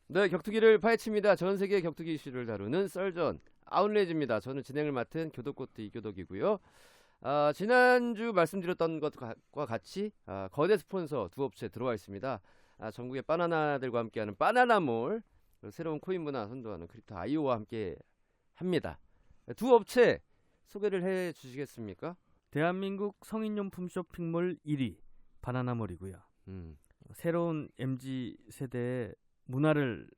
네, 격투기를 파헤칩니다. 전 세계 격투기 이슈를 다루는 썰전 아웃레이즈입니다. 저는 진행을 맡은 교독코트 이교독이고요. 지난주 말씀드렸던 것과 같이 거대 스폰서 두 업체 들어와 있습니다. 전국의 바나나들과 함께하는 바나나몰, 새로운 코인 문화 선도하는 크립토 아이오와 함께 합니다. 두 업체 소개를 해 주시겠습니까? 대한민국 성인용품 쇼핑몰 1위 바나나몰이고요. 새로운 MZ 세대의 문화를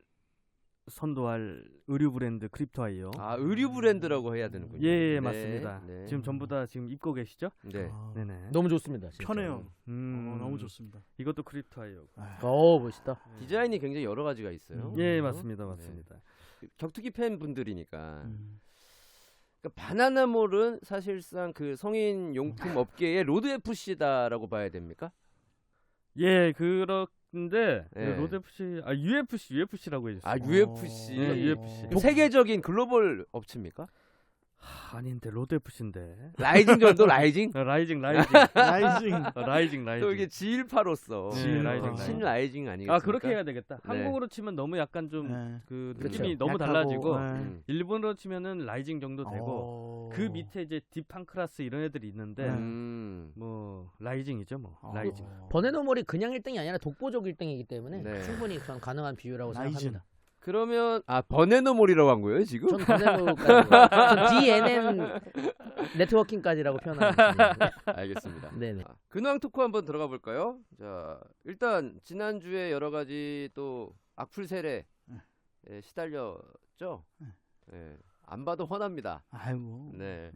선도할 의류 브랜드 크립토아이오. 의류 브랜드라고 해야 되는군요. 예, 네, 맞습니다. 네. 지금 전부 다 지금 입고 계시죠? 네. 네네. 너무 좋습니다. 진짜. 편해요. 너무 좋습니다. 이것도 크립토아이오. 멋있다. 디자인이 굉장히 여러 가지가 있어요. 예, 맞습니다. 맞습니다. 격투기 팬분들이니까. 그러니까 바나나몰은 사실상 그 성인 용품 업계의 로드 FC다라고 봐야 됩니까? 예, 그런데 예. 로드 FC, UFC라고 해주세요. UFC. 네, UFC. 세계적인 글로벌 업체입니까? 아닌데 로드 FC인데. 라이징 정도 라이징? 라이징. 라이징. 또 이게 지일파로서 네, 라이징. 신라이징 아니겠습니까? 그렇게 해야 되겠다. 네. 한국어로 치면 너무 약간 좀 그 느낌이 그렇죠. 너무 달라지고 네. 일본어로 치면은 라이징 정도 되고 그 밑에 이제 딥판크라스 이런 애들이 있는데 뭐 라이징이죠 뭐. 라이징. 버네노몰이 그냥 1등이 아니라 독보적 1등이기 때문에 네. 충분히 전 가능한 비유라고 라이징. 생각합니다. 그러면 버네노몰이라고 한 거예요 지금? 전 버네노까지 DNN 네트워킹까지라고 표현합니다. 알겠습니다. 네네. 근황 토크 한번 들어가 볼까요? 자, 일단 지난주에 여러 가지 또 악플 세례에 시달렸죠? 예, 안 봐도 훤합니다. 아이고. 네.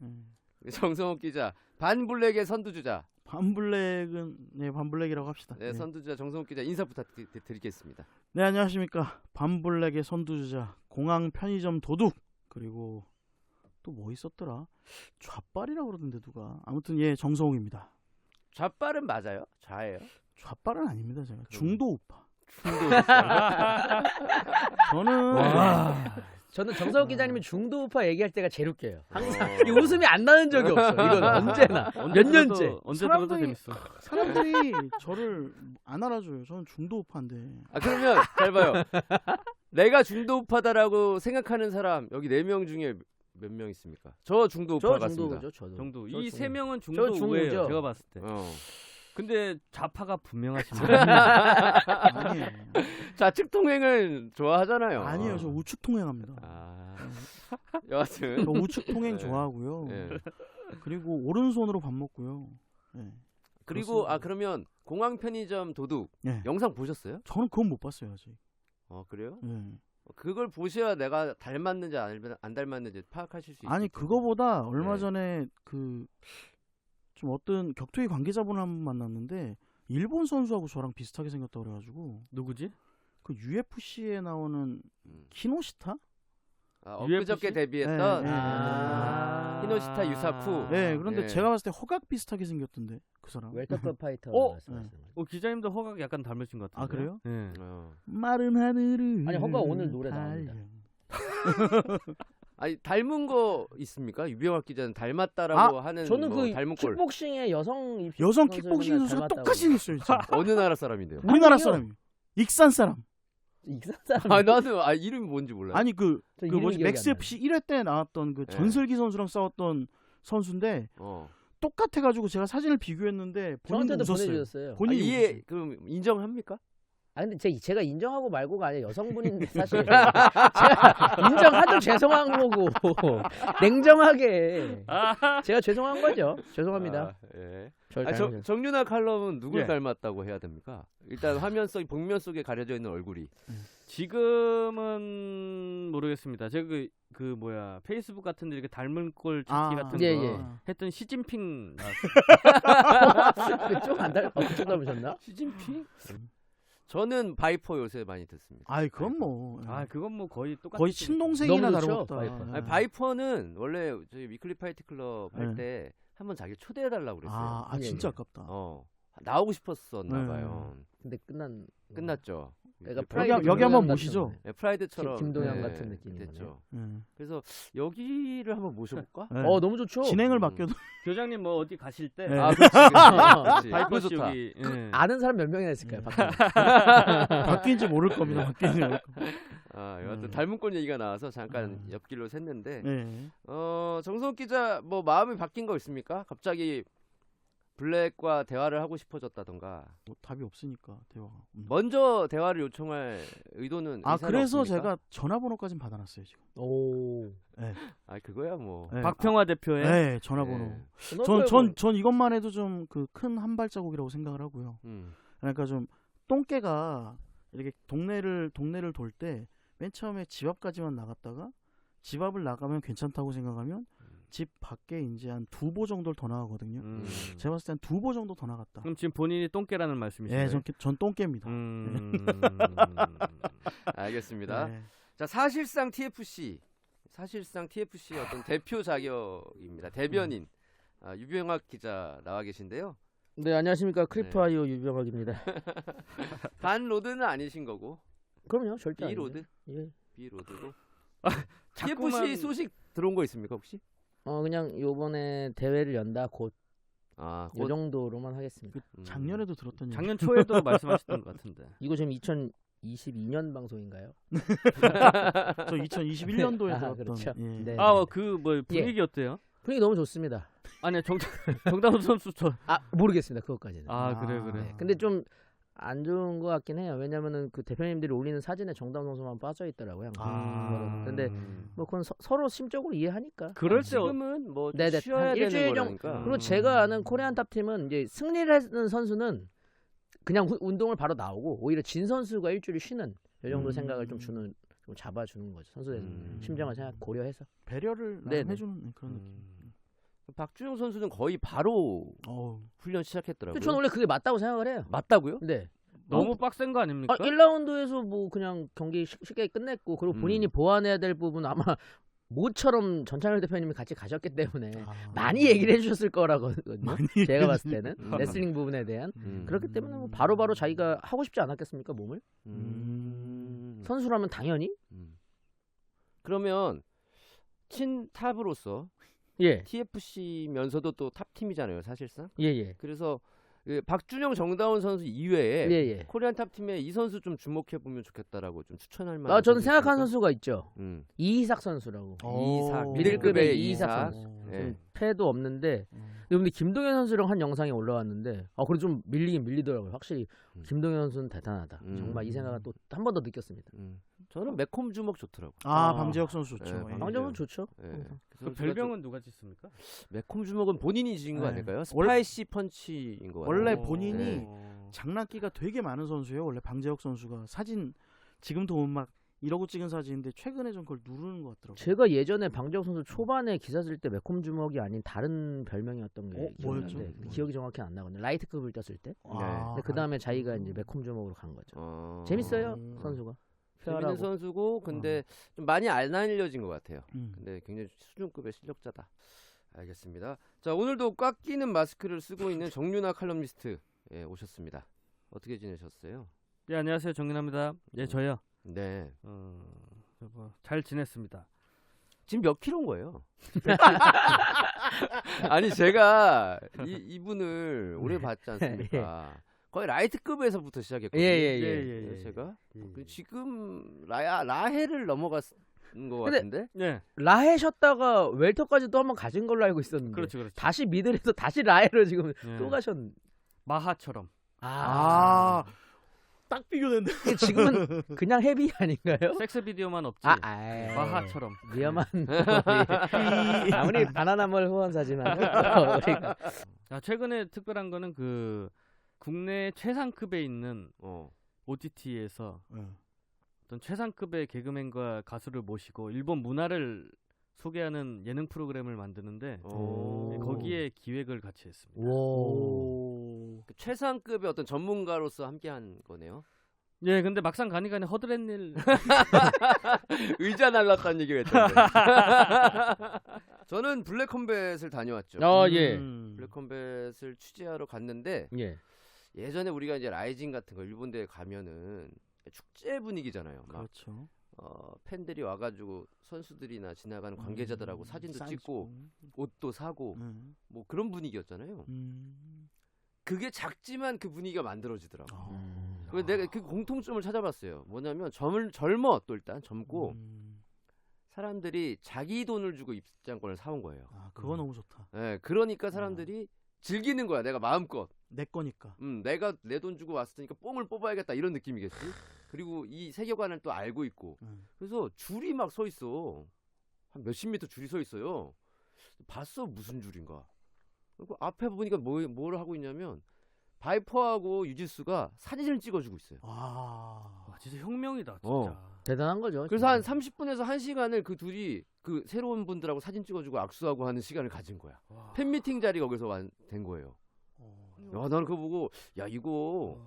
정성욱 기자, 반블랙의 선두주자. 반블랙이라고 합시다. 네, 선두주자 정성욱 기자 인사 부탁드리겠습니다. 네, 안녕하십니까. 반블랙의 선두주자, 공항 편의점 도둑, 그리고 또 뭐 있었더라? 좌빨이라고 그러던데 누가. 아무튼 정성욱입니다. 좌빨은 맞아요? 좌예요? 좌빨은 아닙니다. 제가 중도 우파. 저는 정서욱 기자님이 중도 우파 얘기할 때가 제일 웃겨요. 항상 이 웃음이 안 나는 적이 없어. 이건 언제나 몇 년째. 언제 들어도 재밌어. 사람들이 저를 안 알아줘요. 저는 중도 우파인데. 그러면 잘 봐요. 내가 중도 우파다라고 생각하는 사람 여기 4명 중에 몇 명 있습니까? 저 중도 우파 같습니다. 정도. 저 이 중도. 3명은 저 중도 중도죠. 우예요. 제가 봤을 때. 근데 좌파가 분명하십니다. 아니에요. 좌측 통행을 좋아하잖아요. 아니에요. 저 우측 통행합니다. 여하튼 저 우측 통행 좋아하고요. 네. 그리고 오른손으로 밥 먹고요. 네. 그리고 그러면 공항 편의점 도둑 영상 보셨어요? 저는 그건 못 봤어요 아직. 그래요? 네. 그걸 보셔야 내가 닮았는지 안 닮았는지 파악하실 수 있어요. 아니 그거보다 얼마 전에 좀 어떤 격투기 관계자분을 한 번 만났는데 일본 선수하고 저랑 비슷하게 생겼다 그래가지고. 누구지? 그 UFC에 나오는 키노시타? 엊그저께 데뷔했던 히노시타 유사쿠. 네, 그런데 제가 봤을 때 허각 비슷하게 생겼던데 그 사람. 웰터급 파이터. 기자님도 허각 약간 닮으신 것 같은데. 그래요? 네. 마른 하늘을. 아니 허각 오늘 노래 나옵니다. 아니 닮은 거 있습니까? 유병학 기자는 닮았다라고 하는 저는 그 닮은 꼴. 킥복싱의 여성 킥복싱 선수가 똑같이 생겼어요. 진짜. 어느 나라 사람인데요? 우리나라 사람이요. 익산 사람. 익산 사람. 나는 이름이 뭔지 몰라요. 아니 맥스 FC 1회 때 나왔던 그 전설기 선수랑 싸웠던 선수인데 똑같아가지고 제가 사진을 비교했는데 본인도 웃었어요. 본인이 그럼 인정합니까? 근데 제가 인정하고 말고가 아니라 여성분인데 사실 제가 인정하도 죄송한 거고 냉정하게 제가 죄송한 거죠. 죄송합니다. 정윤아 칼럼은 누굴 닮았다고 해야 됩니까? 일단 복면 속에 가려져 있는 얼굴이 지금은 모르겠습니다. 제가 페이스북 같은 데 이렇게 닮은 꼴 찾기 같은 거 했던 시진핑 나왔어요. 그쪽 안 닮으셨나? 시진핑? 저는 바이퍼 요새 많이 듣습니다. 그건 뭐. 그건 뭐 거의 똑같은. 거의 친동생이나 다름없다. 바이퍼는 원래 저희 위클리 파이트 클럽 할 때 한번 자기 초대해달라고 그랬어요. 진짜 아깝다. 나오고 싶었었나 봐요. 근데 끝났죠. 여기 한번 모시죠. 프라이드처럼 김동현 같은 느낌이 됐죠. 그래서 여기를 한번 모셔볼까? 너무 좋죠. 진행을 맡겨도. 교장님 뭐 어디 가실 때. 그렇지. 바이퍼 좋다. 여기. 아는 사람 몇 명이나 있을까요? 바뀐지 모를 겁니다. 바뀐지 모를 겁니다. 여하튼 닮은 꼴 얘기가 나와서 잠깐 옆길로 샜는데 네. 정성욱 기자 뭐 마음이 바뀐 거 있습니까? 갑자기 블랙과 대화를 하고 싶어졌다던가. 뭐 답이 없으니까 대화가. 먼저 대화를 요청할 의도는 의사는 그래서 없습니까? 제가 전화번호까지 받아놨어요 지금. 오. 네. 그거야 뭐. 네. 박평화 대표의 네, 전화번호. 네. 전 이것만 해도 좀 그 큰 한 발자국이라고 생각을 하고요. 그러니까 좀 똥개가 이렇게 동네를 돌 때 맨 처음에 집 앞까지만 나갔다가 집 앞을 나가면 괜찮다고 생각하면 집 밖에 이제 한 2보 정도를 더 나가거든요. 제가 봤을 때 한 2보 정도 더 나갔다. 그럼 지금 본인이 똥개라는 말씀이신가요? 네, 전 똥개입니다. 알겠습니다. 네. 자, 사실상 TFC의 어떤 대표 자격입니다. 대변인 유병학 기자 나와 계신데요. 네, 안녕하십니까. 크립토아이오 유병학입니다. 반 로드는 아니신 거고. 그럼요, 절대 B 로드? 예. B 로드고. 자꾸만- TFC 소식 들어온 거 있습니까 혹시? 그냥 요번에 대회를 연다 곧 요 곧 정도로만 하겠습니다. 작년에도 들었던 얘기. 작년 초에도 말씀하셨던 것 같은데. 이거 지금 2022년 방송인가요? 저 2021년도에 들었던. 그렇죠. 예. 네. 그 뭐 분위기 어때요? 분위기 너무 좋습니다. 아니 정다운 선수 모르겠습니다. 그것까지는. 그래. 네. 근데 좀 안 좋은 것 같긴 해요. 왜냐면은 그 대표님들이 올리는 사진에 정다운 선수만 빠져 있더라고요. 근데 뭐 그건 서로 심적으로 이해하니까. 그럴 때 지금은 뭐 네네. 쉬어야 한 되는 일주일 거니까. 그리고 제가 아는 코리안 탑팀은 이제 승리를 하는 선수는 그냥 운동을 바로 나오고 오히려 진 선수가 일주일 쉬는 이 정도 생각을 좀 잡아주는 거죠. 선수의 심정을 생각 고려해서. 배려를 네네. 해주는 그런 느낌. 박준영 선수는 거의 바로 어우. 훈련 시작했더라고요. 저는 원래 그게 맞다고 생각을 해요. 맞다고요? 네. 너무 빡센 거 아닙니까? 1라운드에서 뭐 그냥 경기 쉽게 끝냈고 그리고 본인이 보완해야 될 부분 아마 모처럼 전창열 대표님이 같이 가셨기 때문에 많이 얘기를 해주셨을 거라거든요. 제가 봤을 때는 레슬링 부분에 대한 그렇기 때문에 뭐 바로바로 자기가 하고 싶지 않았겠습니까 몸을? 선수라면 당연히. 그러면 친탑으로서 예. TFC면서도 또 탑팀이잖아요, 사실상. 예. 그래서 그 박준영, 정다운 선수 이외에 예. 코리안 탑팀에 이 선수 좀 주목해 보면 좋겠다라고 좀 추천할 만한. 저는 선수 생각하는 있습니까? 선수가 있죠. 이희삭 선수라고. 이삭, 미들급의 이삭 이희삭 선수. 예. 좀 패도 없는데 근데 김동현 선수랑 한 영상이 올라왔는데 그래도 좀 밀리더라고요. 확실히 김동현 선수는 대단하다. 정말 이 생각을 또 한 번 더 느꼈습니다. 저는 매콤 주먹 좋더라고. 방지혁 선수 좋죠. 네, 예. 방정은 좋죠. 그 별명은 누가 짓습니까? 매콤 주먹은 본인이 지은 거 네. 아닐까요? 스파이시 펀치인 거 같아요. 원래 본인이 네. 장난기가 되게 많은 선수예요. 원래 방재혁 선수가 사진 지금도 보면 막 이러고 찍은 사진인데 최근에 좀 그걸 누르는 것 같더라고요. 제가 예전에 방재혁 선수 초반에 기사 쓸 때 매콤 주먹이 아닌 다른 별명이었던 게 뭐였죠? 기억나는데 기억이 정확히 안 나거든요. 라이트급을 떴을 때. 네. 그 다음에 자기가 이제 매콤 주먹으로 간 거죠. 재밌어요 선수가. 재밌는 페어라고. 선수고 근데 좀 많이 안 알려진 것 같아요. 음. 근데 굉장히 수준급의 실력자다. 알겠습니다. 자, 오늘도 꽉 끼는 마스크를 쓰고 있는 정윤아 칼럼니스트 오셨습니다. 어떻게 지내셨어요? 예, 안녕하세요. 정윤아입니다. 예, 저요. 네. 잘 지냈습니다. 지금 몇 킬로인 거예요? 아니 제가 이분을 오래 봤지 않습니까? 거의 라이트급에서부터 시작했거든요. 예. 그래서 제가 지금 라헬을 넘어갔은 것 같은데. 예. 라해 쉬었다가 웰터까지 또 한번 가신 걸로 알고 있었는데 그렇죠. 다시 미들에서 다시 라해로 지금 예. 또 가셨. 마하처럼. 딱 비교된다. 이게 지금은 그냥 헤비 아닌가요? 섹스 비디오만 없지. 마하처럼. 위험한 아무리 바나나몰 후원사지만 우리가 최근에 특별한 거는 그 국내 최상급에 있는 OTT에서 어떤 최상급의 개그맨과 가수를 모시고 일본 문화를 소개하는 예능 프로그램을 만드는데 거기에 기획을 같이 했습니다. 그 최상급의 어떤 전문가로서 함께한 거네요. 예, 근데 막상 가니까 허드렛 일. 의자 날랐다는 얘기가 있던데. 저는 블랙컴뱃을 다녀왔죠. 예. 블랙컴뱃을 취재하러 갔는데 예. 예전에 우리가 이제 라이징 같은 거 일본 대회 가면은 축제 분위기잖아요. 막 그렇죠. 팬들이 와가지고 선수들이나 지나가는 관계자들하고 사진도 찍고 옷도 사고 뭐 그런 분위기였잖아요. 그게 작지만 그 분위기가 만들어지더라고. 그래서 내가 그 공통점을 찾아봤어요. 뭐냐면 젊어 또 일단 젊고 사람들이 자기 돈을 주고 입장권을 사온 거예요. 아, 그거 너무 좋다. 네, 그러니까 사람들이 즐기는 거야. 내가 마음껏. 내 거니까. 내가 내 돈 주고 왔으니까 뽕을 뽑아야겠다 이런 느낌이겠지. 그리고 이 세계관을 또 알고 있고. 그래서 줄이 막 서 있어. 한 몇십 미터 줄이 서 있어요. 봤어 무슨 줄인가. 그리고 앞에 보니까 뭘 하고 있냐면 바이퍼하고 유지수가 사진을 찍어주고 있어요. 와, 진짜 혁명이다 진짜. 대단한 거죠. 그래서 한 30분에서 1시간을 그 둘이 그 새로운 분들하고 사진 찍어주고 악수하고 하는 시간을 가진 거야. 와. 팬미팅 자리가 거기서 된 거예요. 야, 나는 그거 보고 야 이거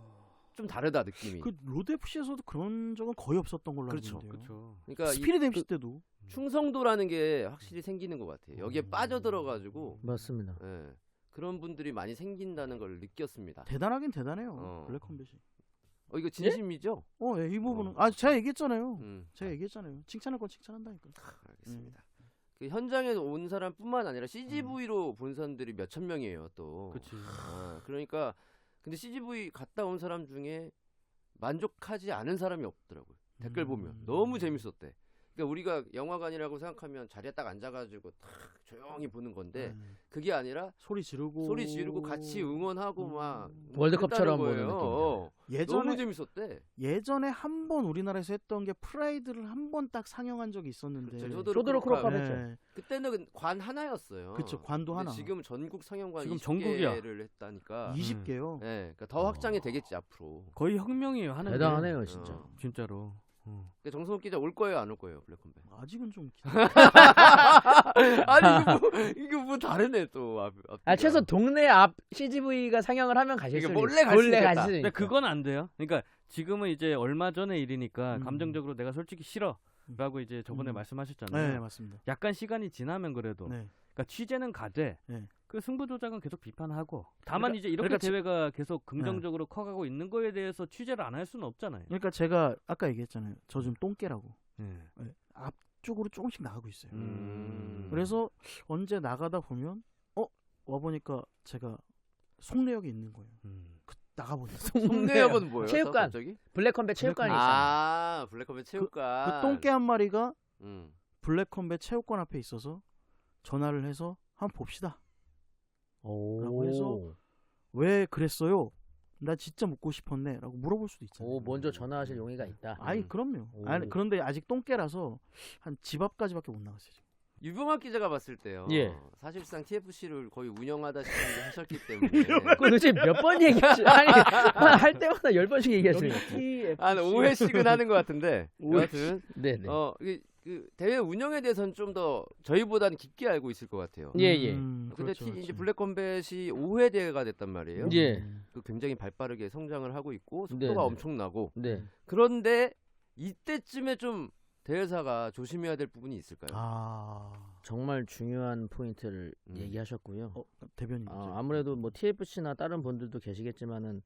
좀 다르다 느낌이. 그 로드 FC에서도 그런 적은 거의 없었던 걸로 그렇죠. 알고 있는데요. 그렇죠. 그러니까 스피릿 MC 때도 충성도라는 게 확실히 생기는 것 같아요. 여기에 빠져들어가지고 맞습니다. 예, 그런 분들이 많이 생긴다는 걸 느꼈습니다. 대단하긴 대단해요. 블랙컴뱃이. 이거 진심이죠? 예, 이 부분은 제가 얘기했잖아요. 음. 제가 얘기했잖아요. 칭찬할 건 칭찬한다니까. 알겠습니다. 그 현장에 온 사람뿐만 아니라 CGV로 본 사람들이 몇천 명이에요 또. 그렇지. 그러니까 근데 CGV 갔다 온 사람 중에 만족하지 않은 사람이 없더라고요. 댓글 보면 너무 재밌었대. 그러니까 우리가 영화관이라고 생각하면 자리에 딱 앉아가지고 탁 조용히 보는 건데 그게 아니라 소리 지르고 같이 응원하고 막 월드컵처럼 그랬다는 보는 거예요. 예전에 너무 재밌었대. 예전에 한 번 우리나라에서 했던 게 프라이드를 한 번 딱 상영한 적이 있었는데. 그렇죠. 쇼드로 크로캅 네. 했죠. 그때는 관 하나였어요. 그렇죠. 관도 근데 하나. 지금 전국 상영관 지금 20개를 했다니까. 20개요. 네, 그러니까 더 확장이 되겠지 앞으로. 거의 혁명이에요 하는 게. 대단하네요 진짜. 진짜로. 그러니까 정성욱 기자 올 거예요, 안 올 거예요, 블랙컴뱃? 아직은 좀 아니 이거 뭐 다르네 또. 최소 동네 앞 CGV가 상영을 하면 가실 수 이게 몰래 갈 수 있겠다. 수 근데 그건 안 돼요. 그러니까 지금은 이제 얼마 전의 일이니까 음. 감정적으로 내가 솔직히 싫어라고 이제 저번에 말씀하셨잖아요. 네, 맞습니다. 약간 시간이 지나면 그래도. 네. 그러니까 취재는 가되 네. 그 승부 조작은 계속 비판하고. 다만 그러니까- 이제 이렇게 그러니까 대회가 계속 긍정적으로 커가고 있는 거에 대해서 취재를 안 할 수는 없잖아요. 그러니까 제가 아까 얘기했잖아요. 저 좀 똥개라고. 네. 네. 앞쪽으로 조금씩 나가고 있어요. 음. 그래서 언제 나가다 보면 와 보니까 제가 송내역에 있는 거예요. 나가보니까 송내역은 뭐예요? 체육관. 갑자기? 블랙컴뱃 체육관이 있어요. 블랙컴뱃 체육관. 그 똥개 한 마리가 음. 블랙컴뱃 체육관 앞에 있어서 전화를 해서 한번 봅시다. 라고 해서 왜 그랬어요? 나 진짜 묻고 싶었네 라고 물어볼 수도 있잖아요. 먼저 전화하실 용의가 있다. 아이 그럼요. 오. 아니, 그런데 아직 똥개라서 한 집 앞까지밖에 못 나갔어요. 지금. 유병학 기자가 봤을 때요. 예. 사실상 TFC를 거의 운영하다시피 하셨기 때문에. 그거 도대체 몇 번 얘기했지? 아니 할 때마다 10번씩 얘기했으니까. 한 5회씩은 하는 것 같은데. 여하튼 네네. 그 대회 운영에 대해서는 좀 더 저희보다는 깊게 알고 있을 것 같아요. 예. 근데 그렇죠, 이제 블랙컴뱃이 5회 대회가 됐단 말이에요. 예. 그 굉장히 발빠르게 성장을 하고 있고 속도가 네네. 엄청나고. 네. 그런데 이때쯤에 좀 대회사가 조심해야 될 부분이 있을까요? 정말 중요한 포인트를 얘기하셨고요. 대변인. 아무래도 뭐 TFC나 다른 분들도 계시겠지만은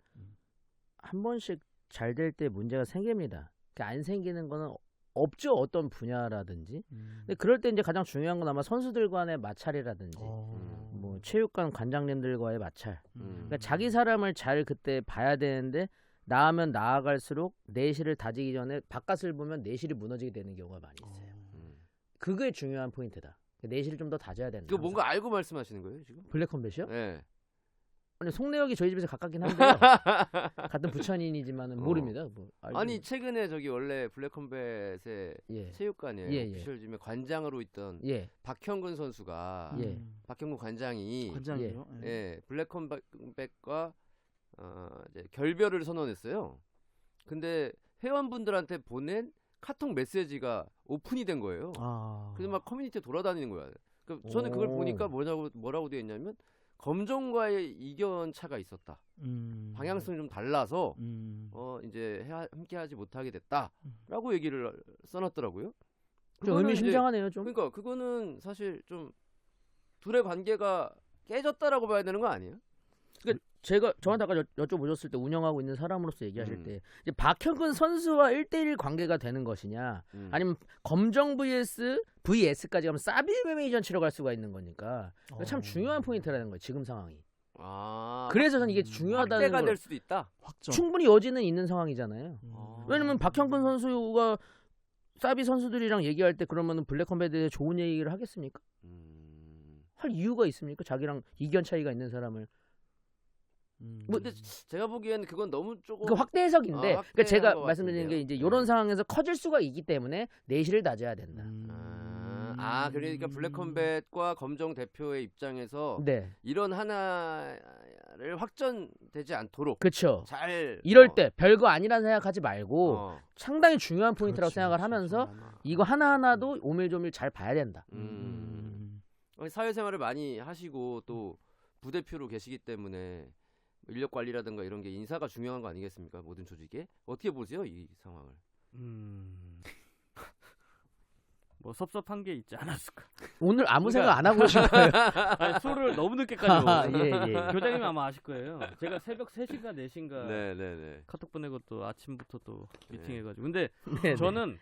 한 번씩 잘 될 때 문제가 생깁니다. 그러니까 안 생기는 거는 없죠. 어떤 분야라든지. 근데 그럴 때 이제 가장 중요한 건 아마 선수들 간의 마찰이라든지 뭐 체육관 관장님들과의 마찰. 그러니까 자기 사람을 잘 그때 봐야 되는데 나아면 나아갈수록 내실을 다지기 전에 바깥을 보면 내실이 무너지게 되는 경우가 많이 있어요. 그게 중요한 포인트다. 내실을 좀 더 다져야 된다. 그 뭔가 알고 말씀하시는 거예요 지금? 블랙컴뱃이요? 네. 아니 송내역이 저희 집에서 가깝긴 한데요. 같은 부천인이지만은 모릅니다. 뭐 아니 최근에 저기 원래 블랙컴뱃의 체육관에 오피셜짐에 관장으로 있던 박형근 선수가 박형근 관장이 관장이요. 블랙컴뱃과 이제 결별을 선언했어요. 근데 회원분들한테 보낸 카톡 메시지가 오픈이 된 거예요. 그래서 막 커뮤니티에 돌아다니는 거야. 그러니까 저는 그걸 보니까 뭐라고 되어 있냐면 검정과의 이견 차가 있었다. 방향성이 좀 달라서 이제 함께하지 못하게 됐다라고 얘기를 써놨더라고요. 좀 의미심장하네요, 좀. 그러니까 그거는 사실 좀 둘의 관계가 깨졌다라고 봐야 되는 거 아니에요? 그러니까 제가 저한테 아까 여쭤보셨을 때 운영하고 있는 사람으로서 얘기하실 때 이제 박형근 선수와 1대1 관계가 되는 것이냐 아니면 검정 VS까지 가면 사비 매니전 치러 갈 수가 있는 거니까 참 중요한 포인트라는 거예요. 지금 상황이. 그래서 저는 이게 중요하다는 확대가 걸 될 수도 있다. 확정. 충분히 여지는 있는 상황이잖아요. 아. 왜냐면 박형근 선수가 사비 선수들이랑 얘기할 때 그러면은 블랙컴뱃에 대해 좋은 얘기를 하겠습니까? 할 이유가 있습니까? 자기랑 이견 차이가 있는 사람을. 근데 제가 보기에는 그건 너무 조금 그 확대 해석인데, 확대한 그러니까 제가 것 말씀드리는 게 같은데요. 이제 이런 상황에서 커질 수가 있기 때문에 내실을 다져야 된다. 그러니까 블랙컴뱃과 검정 대표의 입장에서 네, 이런 하나를 확전되지 않도록 그렇죠. 잘 이럴 때 별거 아니란 생각하지 말고 상당히 중요한 포인트라고 그렇지, 생각을 그렇지. 하면서 맞네. 이거 하나하나도 오밀조밀 잘 봐야 된다. 사회생활을 많이 하시고 또 부대표로 계시기 때문에 인력 관리라든가 이런 게 인사가 중요한 거 아니겠습니까? 모든 조직에 어떻게 보세요 이 상황을? 뭐 섭섭한 게 있지 않았을까. 오늘 아무 그러니까- 생각 안 하고 오신 거예요? 아니, 술을 너무 늦게까지 먹어요. 예. 교장님 아마 아실 거예요. 제가 새벽 3시인가 4시인가 네네네. 카톡 보내고 또 아침부터 또 네. 미팅해가지고. 근데 네, 저는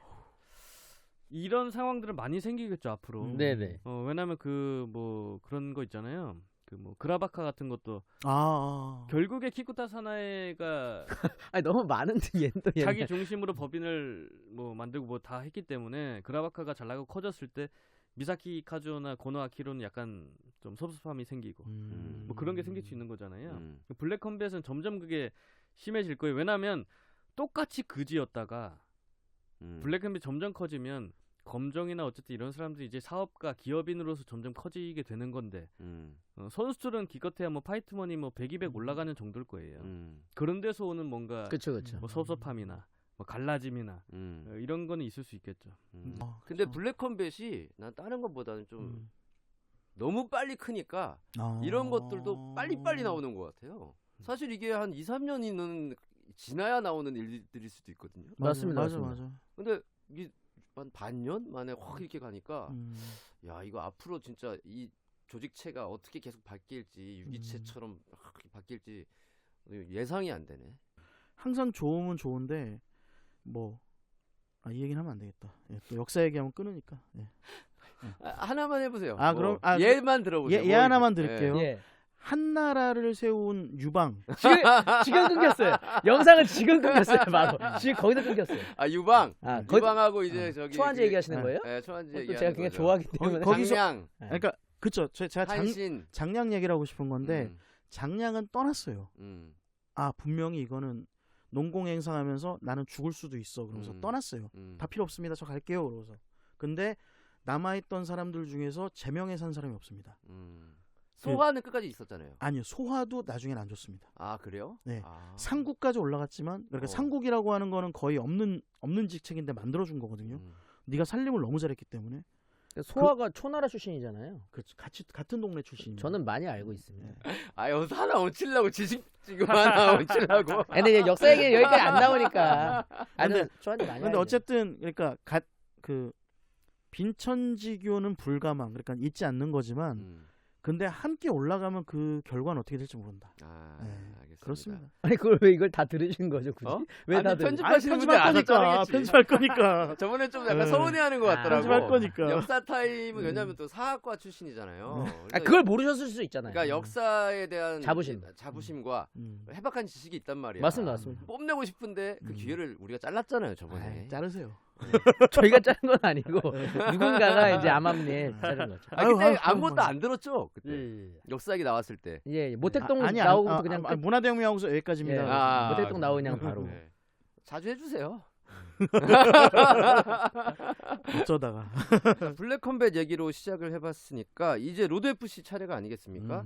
이런 상황들은 많이 생기겠죠 앞으로. 네네. 왜냐면 그 뭐 그런 거 있잖아요. 그 뭐 그라바카 같은 것도 결국에 키쿠타 사나에가 아니 너무 많은데 얘도 자기 중심으로 법인을 뭐 만들고 뭐 다 했기 때문에 그라바카가 잘 나가고 커졌을 때 미사키 카즈오나 고노 아키로는 약간 좀 섭섭함이 생기고 뭐 그런 게 생길 수 있는 거잖아요. 블랙컴뱃은 점점 그게 심해질 거예요. 왜냐하면 똑같이 그지였다가 블랙컴뱃 점점 커지면 검정이나 어쨌든 이런 사람들이 이제 사업가 기업인으로서 점점 커지게 되는 건데 선수들은 기껏해야 뭐 파이트머니 뭐 100, 200 올라가는 정도일 거예요. 그런 데서 오는 뭔가 그렇죠. 뭐 섭섭함이나 뭐 갈라짐이나 이런 거는 있을 수 있겠죠. 근데 블랙컴뱃이 난 다른 것보다는 좀 너무 빨리 크니까 이런 것들도 빨리빨리 나오는 것 같아요. 사실 이게 한 2, 3년이는 지나야 나오는 일들일 수도 있거든요. 맞습니다. 맞아. 근데 이게 한 반년 만에 확 이렇게 가니까 야 이거 앞으로 진짜 이 조직체가 어떻게 계속 바뀔지 유기체처럼 확 바뀔지 예상이 안 되네. 항상 좋으면 좋은데 뭐 이 얘기는 하면 안 되겠다. 예, 또 역사 얘기하면 끊으니까. 예. 하나만 해보세요. 그럼 얘만 들어보세요. 얘 하나만 드릴게요. 예. 한 나라를 세운 유방. 지금 끊겼어요. 영상을 지금 끊겼어요. 바로 지금 거기서 끊겼어요. 유방. 거기- 유방하고 이제 저기 초한지 얘기하시는 거예요? 네, 초한지 또 얘기하는 제가 굉장히 거죠. 좋아하기 때문에. 거기서- 장량, 그러니까 그쵸. 제가 한신. 장량 얘기를 하고 싶은 건데 장량은 떠났어요. 음. 분명히 이거는 농공행상하면서 나는 죽을 수도 있어. 그러면서 떠났어요. 다 필요 없습니다. 저 갈게요. 그러고서. 근데 남아있던 사람들 중에서 제명에 산 사람이 없습니다. 소화는 끝까지 있었잖아요. 아니요. 소화도 나중엔 안 좋습니다. 그래요? 네. 상국까지 올라갔지만 그러니까 상국이라고 하는 거는 거의 없는 직책인데 만들어준 거거든요. 네가 살림을 너무 잘했기 때문에. 소아가 초나라 출신이잖아요. 그렇죠. 같은 동네 출신입니다. 저는 많이 알고 있습니다. 여기서 하나 얹히려고 지식 지금 하나 얹히려고. 근데 역사 얘기는 여기까지 안 나오니까. 초한지 많이. 근데 어쨌든 그러니까 그 빈천지교는 불가망. 그러니까 잊지 않는 거지만 근데 함께 올라가면 그 결과는 어떻게 될지 모른다. 알겠습니다. 그렇습니다. 아니 그걸 왜 이걸 다 들으신 거죠, 굳이? 왜 다 편집하시는 분들 알아서 자르겠지. 편집할 거니까. 저번에 좀 약간 네. 서운해하는 것 같더라고. 편집할 거니까. 역사 타임은 왜냐면 또 사학과 출신이잖아요. 그래서 그걸 모르셨을 수 있잖아요. 그러니까 역사에 대한 자부심과 해박한 지식이 있단 말이야. 맞습니다. 뽐내고 싶은데 그 기회를 우리가 잘랐잖아요, 저번에. 자르세요. 저희가 자른 건 아니고 누군가가 이제 암암리에 자른 거죠. 그때 아무것도 안 들었죠, 그때. 역사 얘기 나왔을 때. 예, 모택동 나오고부터 그냥 문화대혁명하고서 여기까지입니다. 모택동 나오냐 바로. 네. 자주 해주세요. 어쩌다가. 블랙컴뱃 얘기로 시작을 해봤으니까 이제 로드 FC 차례가 아니겠습니까?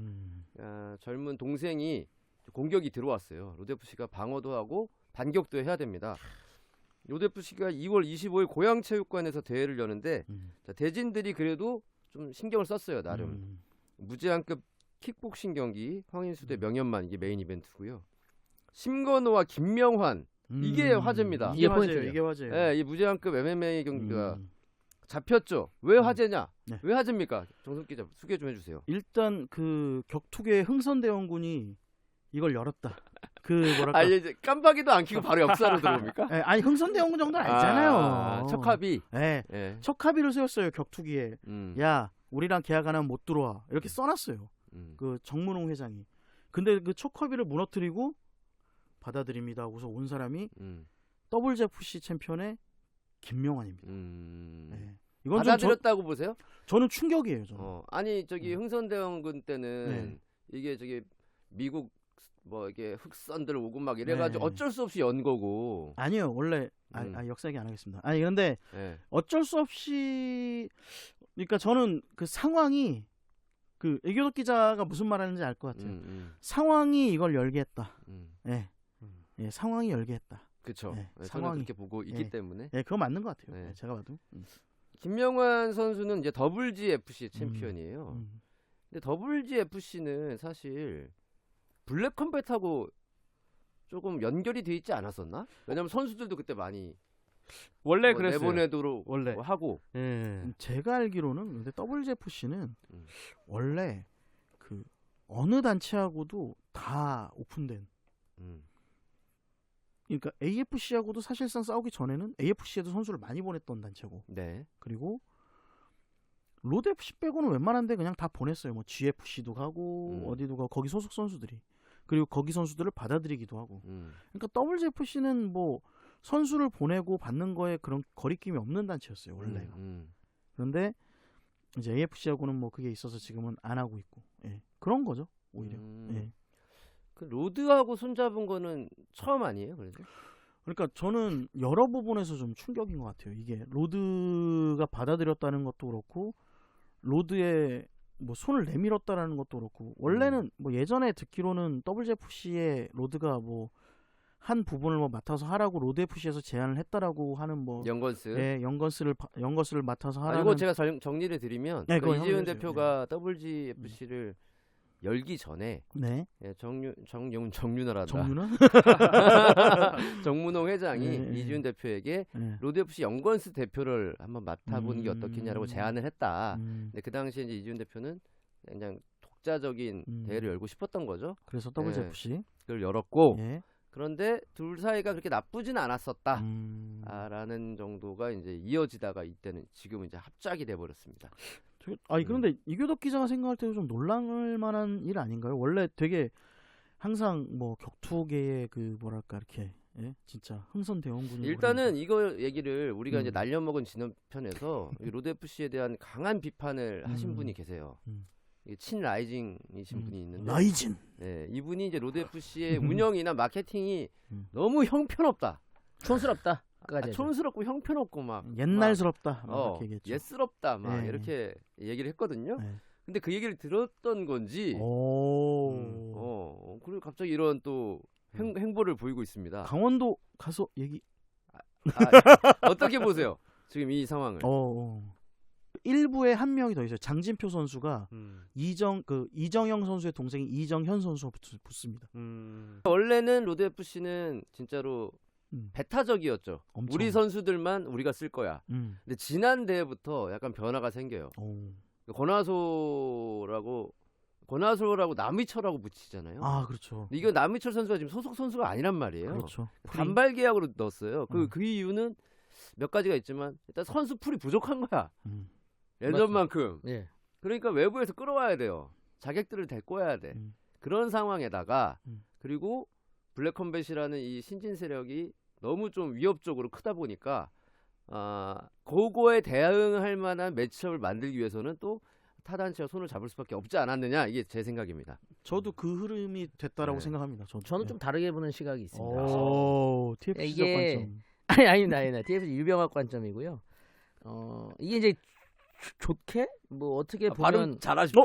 젊은 동생이 공격이 들어왔어요. 로드 FC가 방어도 하고 반격도 해야 됩니다. 로드 FC가 2월 25일 고양체육관에서 대회를 여는데 대진들이 그래도 좀 신경을 썼어요, 나름. 무제한급 킥복싱 경기 황인수 대 명현만 이게 메인 이벤트고요. 심건호와 김명환 이게 화제입니다. 이게 포인트예요. 이게 화제예요. 네, 이 무제한급 MMA 경기가 잡혔죠. 왜 화제냐? 네. 왜 화제입니까? 정석 기자 소개 좀 해주세요. 일단 그 격투계 흥선대원군이 이걸 열었다. 그 뭐랄까? 이제 깜빡이도 안 켜고 바로 역사로 들어옵니까? 아니 흥선대원군 정도는 알잖아요. 척합이. 네. 척합의를 세웠어요 격투기에. 야 우리랑 계약 안 하면 못 들어와 이렇게 써놨어요. 그 정문홍 회장이. 근데 그 초커비를 무너뜨리고 받아들입니다 하고서 온 사람이 음. WFC 챔피언의 김명환입니다. 네. 이건 좀 받아들였다고 보세요? 저는 충격이에요. 저는. 아니 저기 음. 흥선대원군 때는 네. 이게 저기 미국 뭐 이게 흑선들 오고 막 이래가지고 네. 어쩔 수 없이 연 거고. 아니요 원래 역사 얘기 안 하겠습니다. 아니 근데 네. 어쩔 수 없이 그러니까 저는 그 상황이 그 애교덕 기자가 무슨 말하는지 알 것 같아요. 상황이 이걸 열게 했다. 예. 예, 상황이 열게 했다. 그렇죠. 네, 저는 상황이. 그렇게 보고 있기 예. 때문에. 예, 그거 맞는 것 같아요. 네. 예, 제가 봐도. 김명환 선수는 이제 WGFC 챔피언이에요. 음. 근데 WGFC는 사실 블랙 컴뱃하고 조금 연결이 돼 있지 않았었나? 왜냐면 선수들도 그때 많이 원래 뭐 그랬어요. 내보내도록 원래. 뭐 하고. 예. 제가 알기로는 근데 WGFC는 음. 원래 그 어느 단체하고도 다 오픈된. 음. 그러니까 AFC하고도 사실상 싸우기 전에는 AFC에도 선수를 많이 보냈던 단체고. 네. 그리고 로드 FC 빼고는 웬만한데 그냥 다 보냈어요. 뭐 GFC도 가고 어디도 가고 거기 소속 선수들이. 그리고 거기 선수들을 받아들이기도 하고. 그러니까 WGFC는 뭐 선수를 보내고 받는 거에 그런 거리낌이 없는 단체였어요 원래가. 그런데 이제 AFC하고는 뭐 그게 있어서 지금은 안 하고 있고. 예. 그런 거죠 오히려. 예. 그 로드하고 손잡은 거는 처음 아니에요, 그래도? 그러니까 저는 여러 부분에서 좀 충격인 것 같아요. 이게 로드가 받아들였다는 것도 그렇고 로드에 뭐 손을 내밀었다라는 것도 그렇고 원래는 뭐 예전에 듣기로는 WFC에 로드가 뭐 한 부분을 뭐 맡아서 하라고 로드 FC에서 제안을 했다라고 하는 뭐 연건스. 예, 연건스를 맡아서 하라는. 이거 제가 정리를 드리면 네, 그거 이재훈 해주세요. 대표가 WGFC를 열기 전에 네. 예, 정윤아란다. 정윤아? 정문홍 회장이 네, 이지훈 대표에게 네. 로드 FC 연건스 대표를 한번 맡아보는 게 어떻겠냐라고 제안을 했다. 음. 근데 그 당시에 이제 이지훈 대표는 그냥 독자적인 대회를 열고 싶었던 거죠. 그래서 WFC. 그걸 열었고 예. 그런데 둘 사이가 그렇게 나쁘진 않았었다. 라는 정도가 이제 이어지다가 이때는 지금은 이제 합작이 돼 버렸습니다. 아니 그런데 이교덕 기자가 생각할 때도 좀 놀랄 만한 일 아닌가요? 원래 되게 항상 뭐 격투계의 그 뭐랄까 이렇게 예? 진짜 흥선대원군이 일단은 이거 얘기를 우리가 이제 음. 날려먹은 진영편에서 로드 FC에 대한 강한 비판을 하신 분이 계세요. 이게 친 라이징이신 분이 있는데 라이진. 네, 이분이 이제 로드 FC의 운영이나 마케팅이 너무 형편없다. 촌스럽다. 끝까지 해서. 촌스럽고 형편없고 막 옛날스럽다. 이렇게 얘기했죠. 옛스럽다 막 네. 이렇게 얘기를 했거든요. 네. 근데 그 얘기를 들었던 건지 그리고 갑자기 이런 또 행보를 보이고 있습니다. 강원도 가서 얘기. 어떻게 보세요? 지금 이 상황을. 일부에 한 명이 더 있어요. 장진표 선수가 이정영 선수의 동생인 이정현 선수가 붙습니다. 원래는 로드 FC는 진짜로 배타적이었죠. 엄청. 우리 선수들만 우리가 쓸 거야. 근데 지난 대회부터 약간 변화가 생겨요. 권하소라고 남희철하고 붙이잖아요. 아 그렇죠. 근데 이거 남희철 선수가 지금 소속 선수가 아니란 말이에요. 그렇죠. 단발 계약으로 넣었어요. 그 이유는 몇 가지가 있지만 일단 선수 풀이 부족한 거야. 예전만큼. 예. 그러니까 외부에서 끌어와야 돼요. 자객들을 데리고 와야 돼. 그런 상황에다가 그리고 블랙컴뱃이라는 이 신진 세력이 너무 좀 위협적으로 크다 보니까 그거에 대응할 만한 매치업을 만들기 위해서는 또 타단체와 손을 잡을 수밖에 없지 않았느냐 이게 제 생각입니다. 저도 그 흐름이 됐다라고 네. 생각합니다. 저는 좀 다르게 보는 시각이 있습니다. TFC적 이게- 관점. 아닙니다. TFC 유병학 관점이고요. 이게 이제 좋게 뭐 어떻게 발음 보면 잘하십시오.